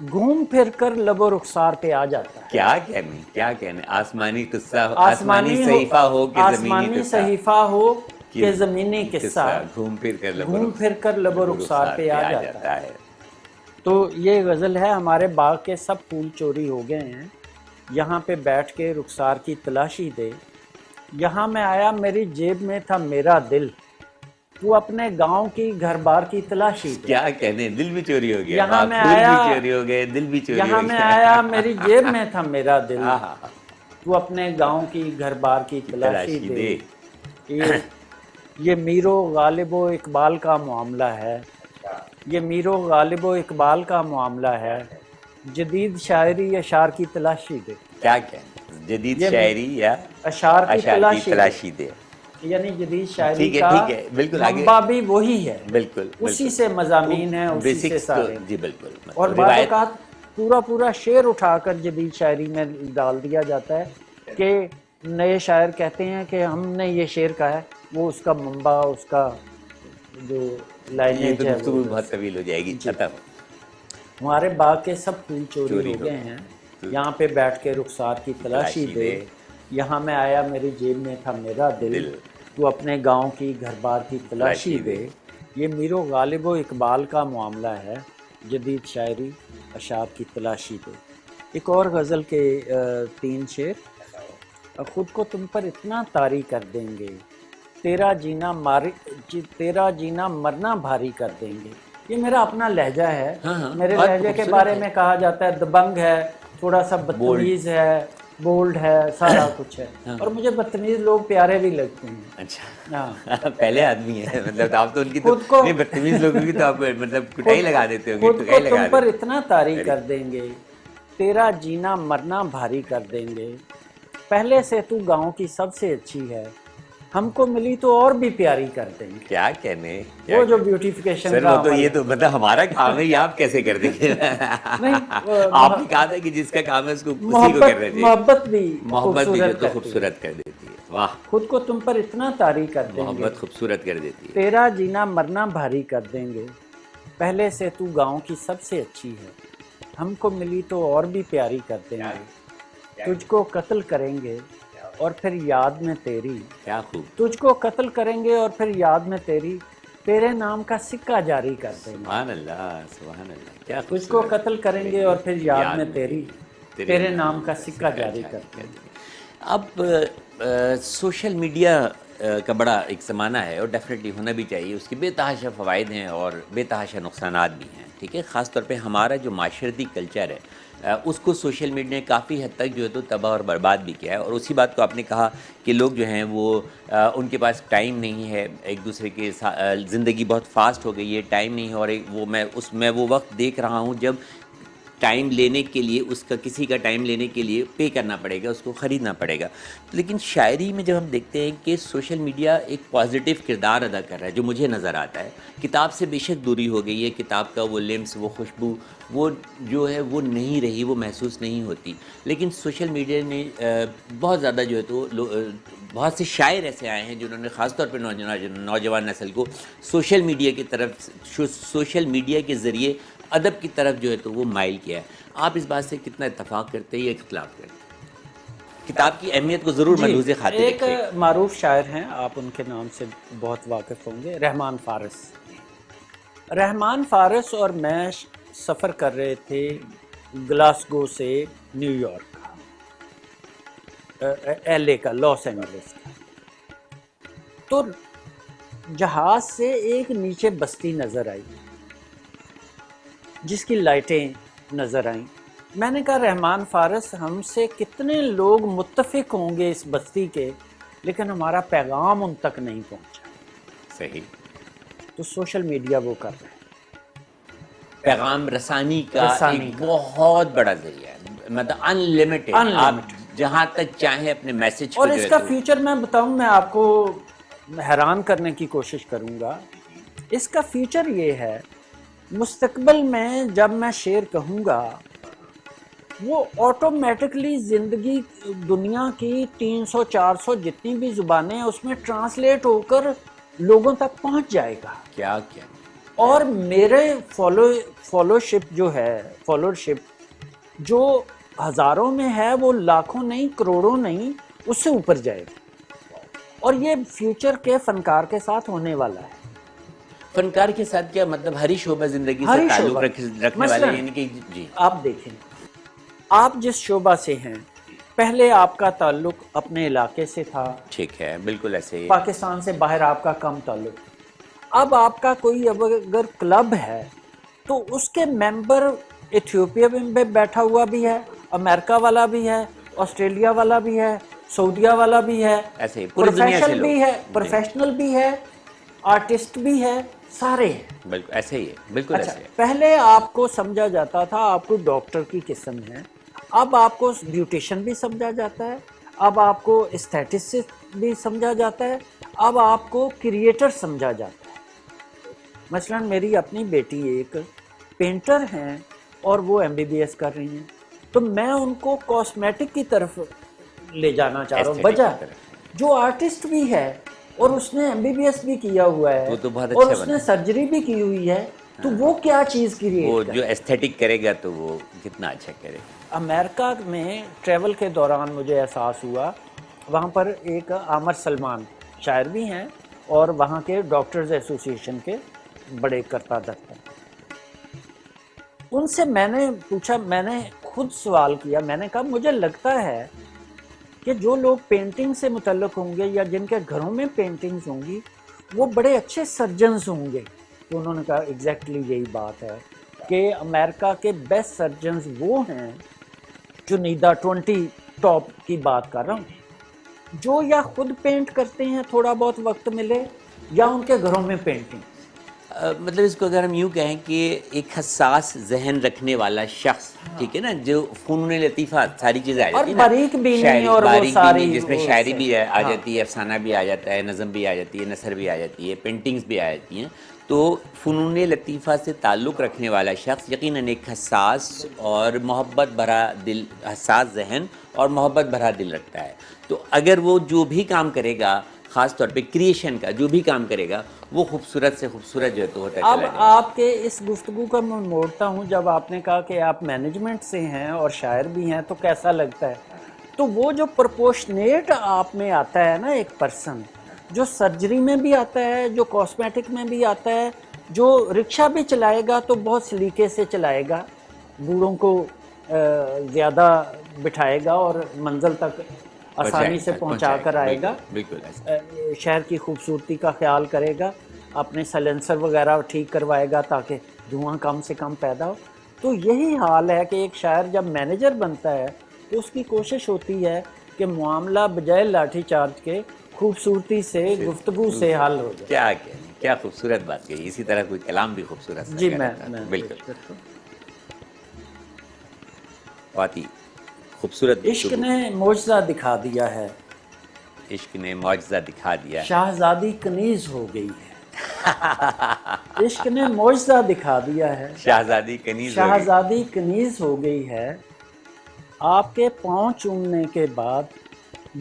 گھوم پھر کر لب و رخسار پہ آ جاتا ہے. کیا کہنے آسمانی قصہ، آسمانی صحیفہ ہو کہ آسمانی صحیفہ ہو کہ زمینی قصہ، گھوم پھر کر لب و رخسار پہ آ جاتا ہے. تو یہ غزل ہے، ہمارے باغ کے سب پھول چوری ہو گئے ہیں، یہاں پہ بیٹھ کے رخسار کی تلاشی دے. یہاں میں آیا میری جیب میں تھا میرا دل، تو اپنے گاؤں کی گھر بار کی تلاشی دے. کیا کہنے، دل بھی چوری ہو گیا، یہاں میں پھول بھی آیا چوری ہو گئے، دل بھی چوری ہو یہاں گیا. میں آیا میری جیب میں تھا میرا دل، تو اپنے گاؤں کی گھر بار کی تلاشی دے. یہ میر و غالب و اقبال کا معاملہ ہے، یہ میر و غالب و اقبال کا معاملہ ہے، جدید شاعری اشعار کی تلاشی دے. کیا کہنے، جدید شاعری یا اشعار کی تلاشی دے. یعنی جدید شاعری ٹھیک کا ہے بالکل آگے منبع بھی وہی ہے، بالکل اسی سے مضامین ہیں، اسی سے بیسکس سارے. جی بالکل. اور بعض اوقات پورا شعر اٹھا کر جدید شاعری میں ڈال دیا جاتا ہے کہ نئے شاعر کہتے ہیں کہ ہم نے یہ شعر کہا ہے، وہ اس کا منبع، اس کا جو لائنیج ہے وہ بہت طویل ہو جائے گی. ہمارے باغ کے سب پھول چوری ہو گئے ہیں، یہاں پہ بیٹھ کے رخسار کی تلاشی دے. یہاں میں آیا میری جیب میں تھا میرا دل، تو اپنے گاؤں کی گھر بار کی تلاشی دے. یہ میر و غالب و اقبال کا معاملہ ہے، جدید شاعری اشعار کی تلاشی دے. ایک اور غزل کے 3 شعر. خود کو تم پر اتنا طاری کر دیں گے، تیرا جینا مرنا بھاری کر دیں گے. یہ میرا اپنا لہجہ ہے، میرے لہجے کے بارے میں کہا جاتا ہے دبنگ ہے، تھوڑا سا بدتمیز ہے، بولڈ ہے، سارا کچھ ہے. اور مجھے بدتمیز لوگ پیارے بھی لگتے ہیں. اچھا پہلے آدمی ہے، مطلب آپ تو ان کی تو بدتمیز لوگوں کی تو آپ مطلب کٹائی لگا دیتے ہوں گے. خود کو تم پر اتنا طاری کر دیں گے، تیرا جینا مرنا بھاری کر دیں گے، پہلے سے تو گاؤں کی سب سے اچھی ہے، ہم کو ملی تو اور بھی پیاری کر دیں گے. کیا کہنے، وہ جو بیوٹیفیکیشن سر وہ تو یہ تو مطلب ہمارا کام ہے، یہ آپ کیسے کر دیں گے؟ آپ نے کہا تھا کہ جس کا کام ہے اس کو اسی کو کرنا چاہیے. محبت بھی جو خوبصورت کر دیتی ہے. واہ. خود کو تم پر اتنا طاری کر دیں گے، محبت خوبصورت کر دیتی ہے. تیرا جینا مرنا بھاری کر دیں گے، پہلے سے تو گاؤں کی سب سے اچھی ہے، ہم کو ملی تو اور بھی پیاری کر دیں گے. تجھ کو قتل کریں گے اور پھر یاد میں تیری، کیا خوب. تجھ کو قتل کریں گے اور پھر یاد میں تیری، تیرے نام کا سکہ جاری کر دیں گے. سبحان اللہ سبحان اللہ. کیا تجھ کو قتل کریں گے اور پھر یاد میں تیری، تیرے نام کا سکہ جاری کر دیں گے. اب سوشل میڈیا کا بڑا ایک زمانہ ہے اور ڈیفینیٹلی ہونا بھی چاہیے. اس کے بے تحاشا فوائد ہیں اور بے تحاشا نقصانات بھی ہیں. ٹھیک ہے، خاص طور پہ ہمارا جو معاشرتی کلچر ہے اس کو سوشل میڈیا نے کافی حد تک جو ہے تو تباہ اور برباد بھی کیا ہے. اور اسی بات کو آپ نے کہا کہ لوگ جو ہیں وہ ان کے پاس ٹائم نہیں ہے ایک دوسرے کے زندگی بہت فاسٹ ہو گئی ہے، ٹائم نہیں ہے. اور میں وہ وقت دیکھ رہا ہوں جب ٹائم لینے کے لیے کسی کا ٹائم لینے کے لیے پے کرنا پڑے گا، اس کو خریدنا پڑے گا. لیکن شاعری میں جب ہم دیکھتے ہیں کہ سوشل میڈیا ایک پازیٹیو کردار ادا کر رہا ہے جو مجھے نظر آتا ہے. کتاب سے بے شک دوری ہو گئی ہے، کتاب کا وہ لمس، وہ خوشبو، وہ جو ہے وہ نہیں رہی، وہ محسوس نہیں ہوتی. لیکن سوشل میڈیا نے بہت زیادہ جو ہے تو بہت سے شاعر ایسے آئے ہیں جنہوں نے خاص طور پہ نوجوان نسل کو سوشل میڈیا کی طرف، سوشل میڈیا کے ذریعے ادب کی طرف جو ہے تو وہ مائل کیا ہے. آپ اس بات سے کتنا اتفاق کرتے ہیں یا اختلاف کرتے ہیں؟ کتاب کی اہمیت کو ضرور ملحوظ خاطر ایک رکھیں۔ معروف شاعر ہیں، آپ ان کے نام سے بہت واقف ہوں گے، رحمان فارس۔ رحمان فارس اور میں سفر کر رہے تھے گلاسگو سے نیو یارک، ایل اے کا، لاس اینجلس کا۔ تو جہاز سے ایک نیچے بستی نظر آئی جس کی لائٹیں نظر آئیں۔ میں نے کہا رحمان فارس، ہم سے کتنے لوگ متفق ہوں گے اس بستی کے، لیکن ہمارا پیغام ان تک نہیں پہنچا۔ صحیح۔ تو سوشل میڈیا وہ کر رہے ہیں، پیغام رسانی کا ایک بہت بڑا ذریعہ ہے، مطلب ان لمیٹڈ، آپ جہاں تک چاہیں اپنے میسج اور اس کا فیوچر میں بتاؤں، میں آپ کو حیران کرنے کی کوشش کروں گا۔ اس کا فیوچر یہ ہے، مستقبل میں جب میں شعر کہوں گا وہ آٹومیٹکلی زندگی دنیا کی 300-400 جتنی بھی زبانیں ہیں اس میں ٹرانسلیٹ ہو کر لوگوں تک پہنچ جائے گا۔ کیا کیا اور میرے فالوشپ جو ہے، فالوشپ جو ہزاروں میں ہے، وہ لاکھوں نہیں، کروڑوں نہیں، اس سے اوپر جائے گا۔ اور یہ فیوچر کے فنکار کے ساتھ ہونے والا ہے۔ فنکار کے ساتھ کیا مطلب؟ ہر ہی شعبہ زندگی سے تعلق رکھنے والے، یعنی کہ جی آپ دیکھیں، آپ جس شعبہ سے ہیں، پہلے آپ کا تعلق اپنے علاقے سے تھا، ٹھیک ہے، بالکل ایسے ہی۔ پاکستان سے باہر آپ کا کم تعلق۔ اب آپ کا کوئی اگر کلب ہے تو اس کے ممبر ایتھیوپیا میں بیٹھا ہوا بھی ہے، امریکہ والا بھی ہے، آسٹریلیا والا بھی ہے، سعودیہ والا بھی ہے، ایسے ہی پوری دنیا سے پروفیشنل بھی ہے، پروفیشنل بھی ہے، آرٹسٹ بھی ہے، سارے ہیں۔ بالکل ایسے ہی ہے، بالکل ایسے ہے۔ پہلے آپ کو سمجھا جاتا تھا آپ کو ڈاکٹر کی قسم ہے، اب آپ کو بیوٹیشن بھی سمجھا جاتا ہے، اب آپ کو استھیٹسٹ بھی سمجھا جاتا ہے، اب آپ کو کریٹر سمجھا جاتا ہے۔ مثلا میری اپنی بیٹی ایک پینٹر ہیں اور وہ MBBS کر رہی ہیں، تو میں ان کو کاسمیٹک کی طرف لے جانا چاہ رہا ہوں، بجا جو آرٹسٹ بھی ہے اور اس نے MBBS بھی کیا ہوا ہے اور اس نے سرجری بھی کی ہوئی ہے، تو وہ کیا چیز کریٹ وہ جو ایستھیٹک کرے گا تو وہ کتنا اچھا کرے گا۔ امریکہ میں ٹریول کے دوران مجھے احساس ہوا، وہاں پر ایک عامر سلمان شاعر بھی ہیں اور وہاں کے ڈاکٹرز ایسوسی ایشن کے بڑے کرتا دھرتا۔ ان سے میں نے پوچھا، میں نے خود سوال کیا، میں نے کہا مجھے لگتا ہے کہ جو لوگ پینٹنگ سے متعلق ہوں گے یا جن کے گھروں میں پینٹنگز ہوں گی وہ بڑے اچھے سرجنز ہوں گے۔ تو انہوں نے کہا ایگزیکٹلی یہی بات ہے کہ امریکہ کے بیسٹ سرجنز وہ ہیں، جنیدہ 20 ٹاپ کی بات کر رہا ہوں، جو یا خود پینٹ کرتے ہیں تھوڑا بہت وقت ملے، یا ان کے گھروں میں پینٹنگ۔ مطلب اس کو اگر ہم یوں کہیں کہ ایک حساس ذہن رکھنے والا شخص، ٹھیک ہے نا، جو فنون لطیفہ ساری چیزیں آ جاتی ہیں، اور باریک بینی، اور وہ ساری، جس میں شاعری بھی آ جاتی ہے، افسانہ بھی آ جاتا ہے، نظم بھی آ جاتی ہے، نثر بھی آ جاتی ہے، پینٹنگز بھی آ جاتی ہیں۔ تو فنون لطیفہ سے تعلق رکھنے والا شخص یقیناً ایک حساس اور محبت بھرا دل، حساس ذہن اور محبت بھرا دل رکھتا ہے۔ تو اگر وہ جو بھی کام کرے گا، خاص طور پہ کریشن کا جو بھی کام کرے گا، وہ خوبصورت سے خوبصورت جو ہے تو ہوتا اب چلا جائے۔ آپ کے اس گفتگو کا میں موڑتا ہوں، جب آپ نے کہا کہ آپ مینجمنٹ سے ہیں اور شاعر بھی ہیں، تو کیسا لگتا ہے؟ تو وہ جو پرپورشنیٹ آپ میں آتا ہے نا، ایک پرسن جو سرجری میں بھی آتا ہے، جو کاسمیٹک میں بھی آتا ہے، جو رکشہ بھی چلائے گا تو بہت سلیقے سے چلائے گا، بوڑھوں کو زیادہ بٹھائے گا اور منزل تک آسانی سے پہنچا کر آئے گا، بالکل شہر کی خوبصورتی کا خیال کرے گا، اپنے سائلنسر وغیرہ ٹھیک کروائے گا تاکہ دھواں کم سے کم پیدا ہو۔ تو یہی حال ہے کہ ایک شاعر جب مینیجر بنتا ہے تو اس کی کوشش ہوتی ہے کہ معاملہ بجائے لاٹھی چارج کے خوبصورتی سے، گفتگو سے حل ہو جائے۔ کیا خوبصورت بات کہی، اسی طرح کوئی کلام بھی خوبصورت جی میں بالکل بہت ہی خوبصورت۔ عشق نے معجزہ دکھا دیا ہے، عشق نے معجزہ دکھا دیا ہے، شاہزادی کنیز ہو گئی ہے۔ عشق نے معجزہ دکھا دیا ہے، شاہزادی کنیز ہو گئی ہے۔ آپ کے پاؤں چومنے کے بعد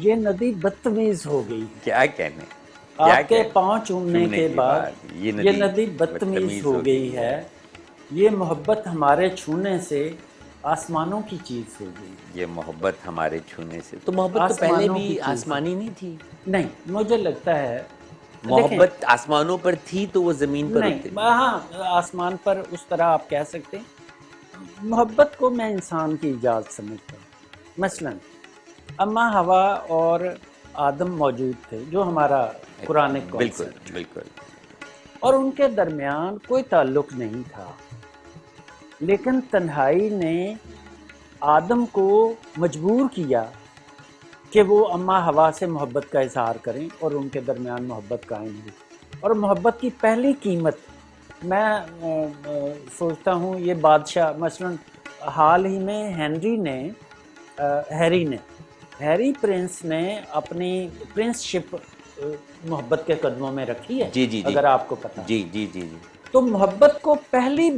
یہ ندی بدتمیز ہو گئی ہے۔ کیا کہنے، آپ کے پاؤں چومنے کے بعد یہ ندی بدتمیز ہو گئی ہے۔ یہ محبت ہمارے چھونے سے آسمانوں کی چیز ہو گئی. یہ محبت ہمارے چھونے سے، تو محبت تو پہلے آسمانوں کی بھی چیز آسمانی نہیں تھی؟ نہیں، مجھے لگتا ہے محبت آسمانوں پر تھی تو وہ زمین پر نہیں، اتری. ہاں آسمان پر اس طرح آپ کہہ سکتے ہیں. محبت کو میں انسان کی ایجاد سمجھتا ہوں. مثلا اما ہوا اور آدم موجود تھے جو ہمارا قرآنک بالکل کانسیپٹ، بالکل. اور ان کے درمیان کوئی تعلق نہیں تھا، لیکن تنہائی نے آدم کو مجبور کیا کہ وہ اما ہوا سے محبت کا اظہار کریں اور ان کے درمیان محبت قائم ہوئی. اور محبت کی پہلی قیمت میں سوچتا ہوں یہ بادشاہ، مثلا حال ہی میں ہیری پرنس نے اپنی پرنس شپ محبت کے قدموں میں رکھی ہے. جی جی جی اگر آپ کو پتا جی جی جی جی. تو محبت کو پہلی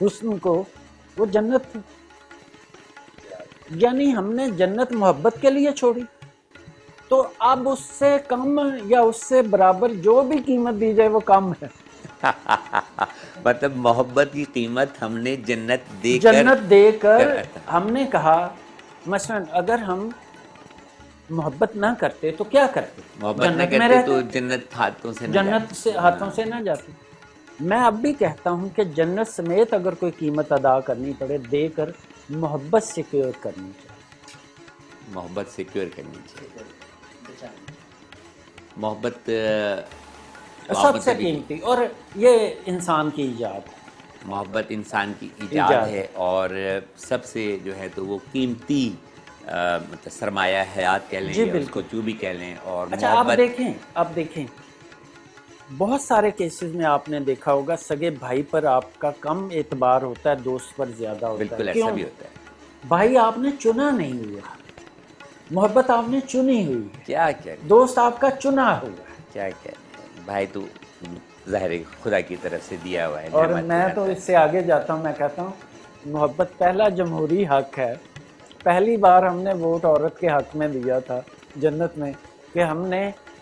حسن کو، وہ جنت تھی. یعنی ہم نے جنت محبت کے لیے چھوڑی، تو اب اس سے کم یا اس سے برابر جو بھی قیمت دی جائے وہ کم ہے. مطلب محبت کی قیمت ہم نے جنت دے کر ہم نے کہا، مثلا اگر ہم محبت نہ کرتے تو کیا کرتے؟ محبت نہ جنت میں کرتے تو رہتے، جنت ہاتھوں سے نہ جنت جاتی. سے ہاتھوں سے نہ جاتی. میں اب بھی کہتا ہوں کہ جنت سمیت اگر کوئی قیمت ادا کرنی پڑے دے کر محبت سیکیور کرنی چاہیے. محبت سیکیور کرنی چاہیے. محبت سب سے قیمتی، اور یہ انسان کی ایجاد ہے. محبت انسان کی ایجاد ہے، اور سب سے جو ہے تو وہ قیمتی مطلب سرمایہ حیات کہہ لیں جی یا اس کو بالکل. جو بھی کہہ لیں. اور اچھا محبت آپ دیکھیں بہت سارے کیسز میں آپ نے دیکھا ہوگا سگے بھائی پر آپ کا کم اعتبار ہوتا ہے، دوست پر زیادہ ہوتا ہے. بالکل ایسا کیوں؟ بھی ہوتا ہے. بھائی آپ نے چنا نہیں ہوا، محبت آپ نے چنی ہوئی ہے، کیا کیا دوست آپ کا چنا ہوا ہے. کیا کیا بھائی تو ظاہر خدا کی طرف سے دیا ہوا ہے، اور نعمت میں تو اس سے آگے جاتا ہوں، میں کہتا ہوں محبت پہلا جمہوری حق ہے. پہلی بار ہم نے ووٹ عورت کے حق میں دیا تھا جنت میں، کہ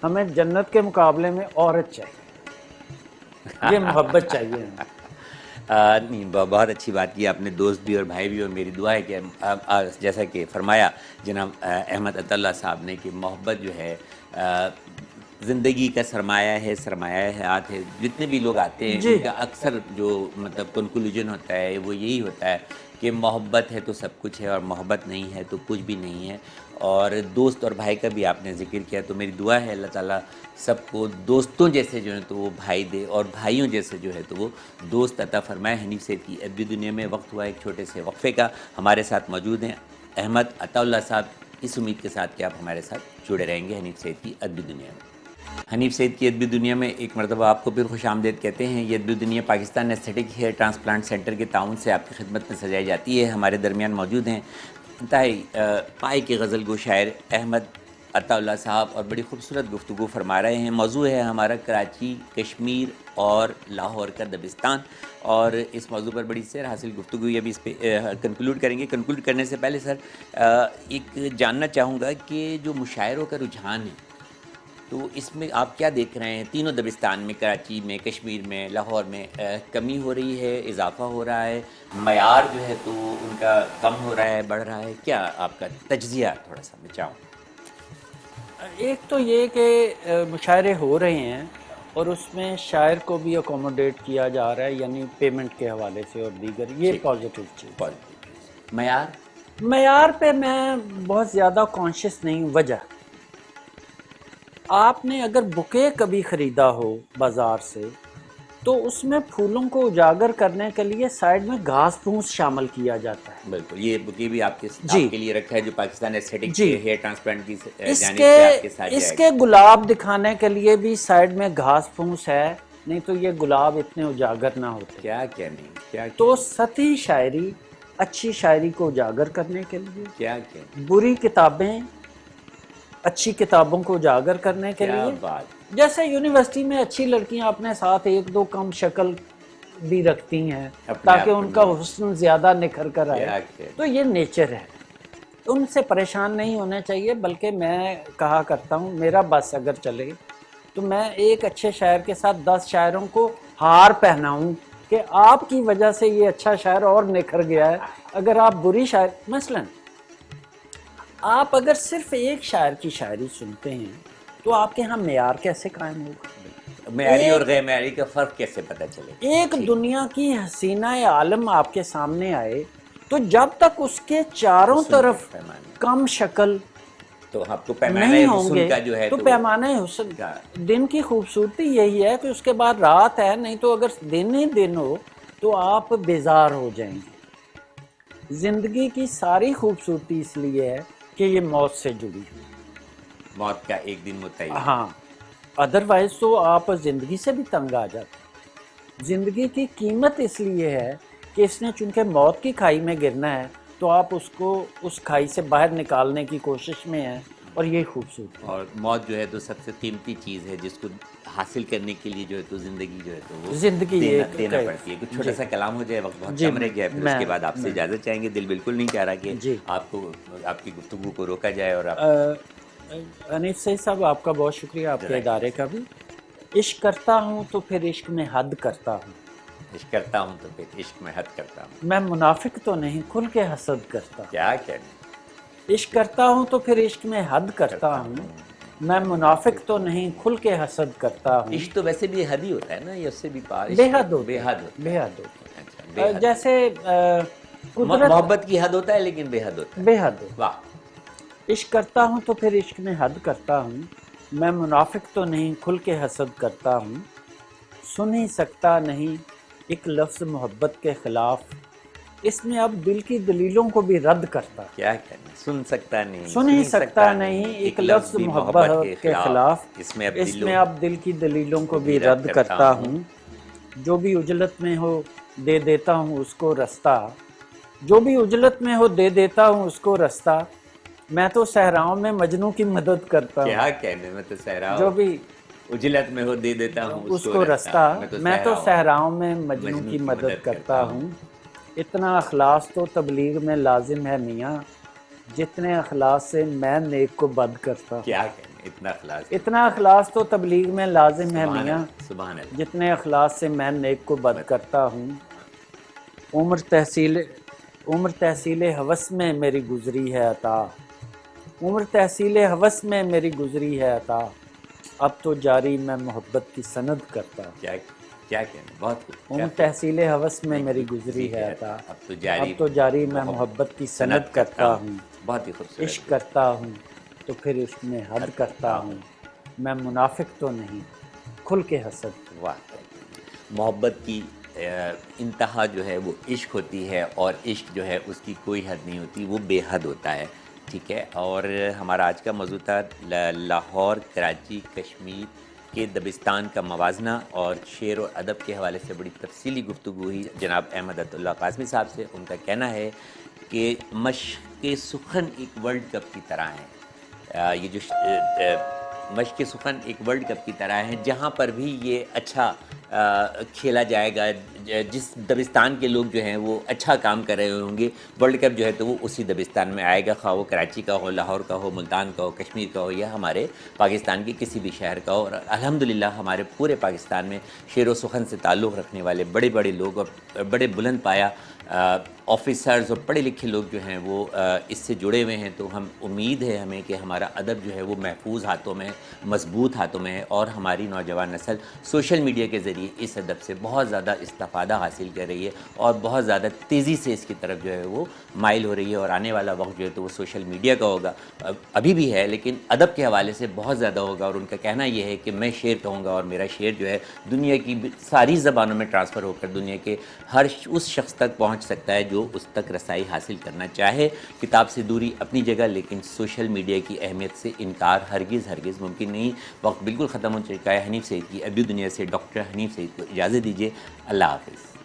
ہمیں جنت کے مقابلے میں عورت چاہیے، یہ محبت چاہیے ہمیں. نہیں، بہت اچھی بات کی آپ نے، دوست بھی اور بھائی بھی. اور میری دعا ہے کہ جیسا کہ فرمایا جناب احمد عطا اللہ صاحب نے کہ محبت جو ہے زندگی کا سرمایہ ہے، سرمایہ حیات ہے. جتنے بھی لوگ آتے ہیں ان کا اکثر جو مطلب کنکلوژن ہوتا ہے وہ یہی ہوتا ہے کہ محبت ہے تو سب کچھ ہے، اور محبت نہیں ہے تو کچھ بھی نہیں ہے. اور دوست اور بھائی کا بھی آپ نے ذکر کیا، تو میری دعا ہے اللہ تعالیٰ سب کو دوستوں جیسے جو ہے تو وہ بھائی دے، اور بھائیوں جیسے جو ہے تو وہ دوست عطا فرمائے. حنیف سید کی ادبی دنیا میں وقت ہوا ایک چھوٹے سے وقفے کا. ہمارے ساتھ موجود ہیں احمد عطا اللہ صاحب، اس امید کے ساتھ کہ آپ ہمارے ساتھ جڑے رہیں گے حنیف سید کی ادبی دنیا میں. حنیف سید کی ادبی دنیا میں ایک مرتبہ آپ کو پھر خوش آمدید کہتے ہیں. یہ Adabi Dunya Pakistan aesthetic hair transplant centre کے تعاون سے آپ کی خدمت میں سجائی جاتی ہے. ہمارے درمیان موجود ہیں انتہائی پائے کے غزل گو شاعر احمد عطا اللہ صاحب، اور بڑی خوبصورت گفتگو فرما رہے ہیں. موضوع ہے ہمارا کراچی، کشمیر اور لاہور کا دبستان، اور اس موضوع پر بڑی سیر حاصل گفتگو ابھی اس پہ کنکلوڈ کریں گے. کنکلوڈ کرنے سے پہلے سر ایک جاننا چاہوں گا کہ جو مشاعروں کا رجحان ہے تو اس میں آپ کیا دیکھ رہے ہیں؟ تینوں دبستان میں، کراچی میں، کشمیر میں، لاہور میں کمی ہو رہی ہے، اضافہ ہو رہا ہے، معیار جو ہے تو ان کا کم ہو رہا ہے، بڑھ رہا ہے؟ کیا آپ کا تجزیہ تھوڑا سا میں چاہوں؟ ایک تو یہ کہ مشاعرے ہو رہے ہیں اور اس میں شاعر کو بھی اکوموڈیٹ کیا جا رہا ہے، یعنی پیمنٹ کے حوالے سے اور دیگر، یہ پازیٹیو چیز. معیار پہ میں بہت زیادہ کانشیس نہیں ہوں. وجہ آپ نے اگر بکے کبھی خریدا ہو بازار سے تو اس میں پھولوں کو اجاگر کرنے کے لیے سائڈ میں گھاس پھوس شامل کیا جاتا ہے. بالکل، یہ بکے بھی آپ کے لیے رکھا ہے جو پاکستان ایستھیٹک ہیئر ٹرانسپلانٹ کی جانب سے آپ کے ساتھ اس جائے کے گا. گلاب دکھانے کے لیے بھی سائڈ میں گھاس پھوس ہے، نہیں تو یہ گلاب اتنے اجاگر نہ ہوتے. کیا نہیں کیا تو سطحی شاعری اچھی شاعری کو اجاگر کرنے کے لیے، کیا بری کتابیں اچھی کتابوں کو اجاگر کرنے کے لیے. بات. جیسے یونیورسٹی میں اچھی لڑکیاں اپنے ساتھ ایک دو کم شکل بھی رکھتی ہیں تاکہ ان کا حسن زیادہ نکھر کر آئے، تو یہ نیچر ہے. ان سے پریشان نہیں ہونا چاہیے، بلکہ میں کہا کرتا ہوں میرا بس اگر چلے تو میں ایک اچھے شاعر کے ساتھ 10 شاعروں کو ہار پہناؤں کہ آپ کی وجہ سے یہ اچھا شاعر اور نکھر گیا ہے. اگر آپ بری شاعر، مثلا آپ اگر صرف ایک شاعر کی شاعری سنتے ہیں تو آپ کے ہاں معیار کیسے قائم ہوگا؟ معیاری اور غیر معیاری کا فرق کیسے پتہ چلے؟ ایک دنیا کی حسینہ عالم آپ کے سامنے آئے تو جب تک اس کے چاروں طرف کم شکل تو آپ کو پیمانہ نہیں ہوں حسن گے کا جو ہے تو پیمانہ حسن. دن کی خوبصورتی یہی ہے کہ اس کے بعد رات ہے، نہیں تو اگر دن ہی دن ہو تو آپ بیزار ہو جائیں گے. زندگی کی ساری خوبصورتی اس لیے ہے کہ یہ موت سے جڑی ہے. موت کا ایک دن متعین. ہاں، ادروائز تو آپ زندگی سے بھی تنگ آ جاتے. زندگی کی قیمت اس لیے ہے کہ اس نے چونکہ موت کی کھائی میں گرنا ہے تو آپ اس کو اس کھائی سے باہر نکالنے کی کوشش میں ہیں، اور یہ خوبصورت ہے. اور موت جو ہے تو سب سے قیمتی چیز ہے جس کو حاصل کرنے کے لیے جو ہے تو زندگی جو ہے تو وہ زندگی دینا پڑتی ہے. کچھ چھوٹا سا کلام ہو جائے، وقت بہت کم رہ گیا، پھر اس کے بعد آپ سے اجازت چاہیں گے. دل بالکل نہیں چاہ رہا کہ آپ کو آپ کی گفتگو کو روکا جائے. اور آپ حنیف سعید صاحب، آپ کا بہت شکریہ، آپ کے ادارے کا بھی. عشق کرتا ہوں تو پھر عشق میں حد کرتا ہوں. عشق کرتا ہوں تو پھر عشق میں حد کرتا ہوں. میں منافق تو نہیں، کھل کے حسد کرتا ہوں. کیا کہنا. عشق کرتا ہوں تو پھر عشق میں حد کرتا ہوں. میں منافق تو نہیں، کھل کے حسد کرتا ہوں. عشق تو ویسے بھی حد ہی ہوتا ہے نا، یا اس سے بھی پار بے حد ہوتا بے حد بے حد ہوتا اچھا، جیسے قدرت محبت کی حد ہوتا ہے لیکن بے حد ہوتا ہے. بے حد ہوتا. واہ. عشق کرتا ہوں تو پھر عشق میں حد کرتا ہوں. میں منافق تو نہیں، کھل کے حسد کرتا ہوں. سن ہی سکتا نہیں ایک لفظ محبت کے خلاف، اس میں اب دل کی دلیلوں کو بھی رد کرتا. کیا کہنا. سن سکتا نہیں، سن ہی سکتا نہیں ایک لفظ محبت کے خلاف، اس میں اب دل کی دلیلوں کو بھی رد کرتا ہوں. جو بھی اجلت میں ہو دے دیتا ہوں اس کو رستہ، جو بھی اجلت میں ہو دے دیتا ہوں اس کو رستہ. میں تو صحراؤں میں مجنوں کی مدد کرتا ہوں. کیا کہنے. میں تو صحراؤں جو بھی اجلت میں ہو دے دیتا ہوں اس کو رستہ. میں تو صحراؤں میں مجنوں کی مدد کرتا ہوں. اتنا اخلاص تو تبلیغ میں لازم ہے میاں، جتنے اخلاص سے میں نیک کو بد کرتا ہوں. کیا کہنے. اتنا اخلاص. اتنا اخلاص تو تبلیغ میں لازم ہے سبحان میاں، اللہ، سبحان اللہ. جتنے اخلاص سے میں نیک کو بد کرتا ہوں. عمر تحصیل ہوس میں میری گزری ہے عطا، عمر تحصیل ہوس میں میری گزری ہے عطا. اب تو جاری میں محبت کی سند کرتا ہوں. کیا کہنا. بہت کچھ. عمر تحصیل ہوس میں میری گزری ہے عطا. اب تو جاری میں محبت کی سند کرتا ہوں. بہت ہی خوبصورت. عشق کرتا ہوں تو پھر عشق میں حد کرتا ہوں. میں منافق تو نہیں، کھل کے حسد. واہ. محبت کی انتہا جو ہے وہ عشق ہوتی ہے، اور عشق جو ہے اس کی کوئی حد نہیں ہوتی، وہ بے حد ہوتا ہے. ٹھیک ہے. اور ہمارا آج کا موضوع تھا لاہور، کراچی، کشمیر کے دبستان کا موازنہ، اور شعر و ادب کے حوالے سے بڑی تفصیلی گفتگو ہوئی جناب احمد عطا اللہ قاسمی صاحب سے. ان کا کہنا ہے کہ مشق سخن ایک ورلڈ کپ کی طرح ہیں. یہ جو مشق سخن ایک ورلڈ کپ کی طرح ہیں، جہاں پر بھی یہ اچھا کھیلا جائے گا، جس دبستان کے لوگ جو ہیں وہ اچھا کام کر رہے ہوں گے، ورلڈ کپ جو ہے تو وہ اسی دبستان میں آئے گا، خواہ وہ کراچی کا ہو، لاہور کا ہو، ملتان کا ہو، کشمیر کا ہو، یا ہمارے پاکستان کے کسی بھی شہر کا ہو. اور الحمدللہ ہمارے پورے پاکستان میں شعر و سخن سے تعلق رکھنے والے بڑے بڑے لوگ اور بڑے بلند پایا آفیسرز اور پڑھے لکھے لوگ جو ہیں وہ اس سے جڑے ہوئے ہیں. تو ہم امید ہے ہمیں کہ ہمارا ادب جو ہے وہ محفوظ ہاتھوں میں، مضبوط ہاتھوں میں ہے، اور ہماری نوجوان نسل سوشل میڈیا کے ذریعے اس ادب سے بہت زیادہ استفادہ حاصل کر رہی ہے، اور بہت زیادہ تیزی سے اس کی طرف جو ہے وہ مائل ہو رہی ہے. اور آنے والا وقت جو ہے تو وہ سوشل میڈیا کا ہوگا، ابھی بھی ہے لیکن ادب کے حوالے سے بہت زیادہ ہوگا. اور ان کا کہنا یہ ہے کہ میں شعر کہوں گا اور میرا شعر جو ہے دنیا کی ساری زبانوں میں ٹرانسفر ہو کر دنیا کے ہر اس شخص تک پہنچ سکتا ہے جو اس تک رسائی حاصل کرنا چاہے. کتاب سے دوری اپنی جگہ، لیکن سوشل میڈیا کی اہمیت سے انکار ہرگز ممکن نہیں. وقت بالکل ختم ہو چکا ہے. حنیف سعید کی ابھی دنیا سے ڈاکٹر حنیف سعید کو اجازت دیجیے. اللہ حافظ.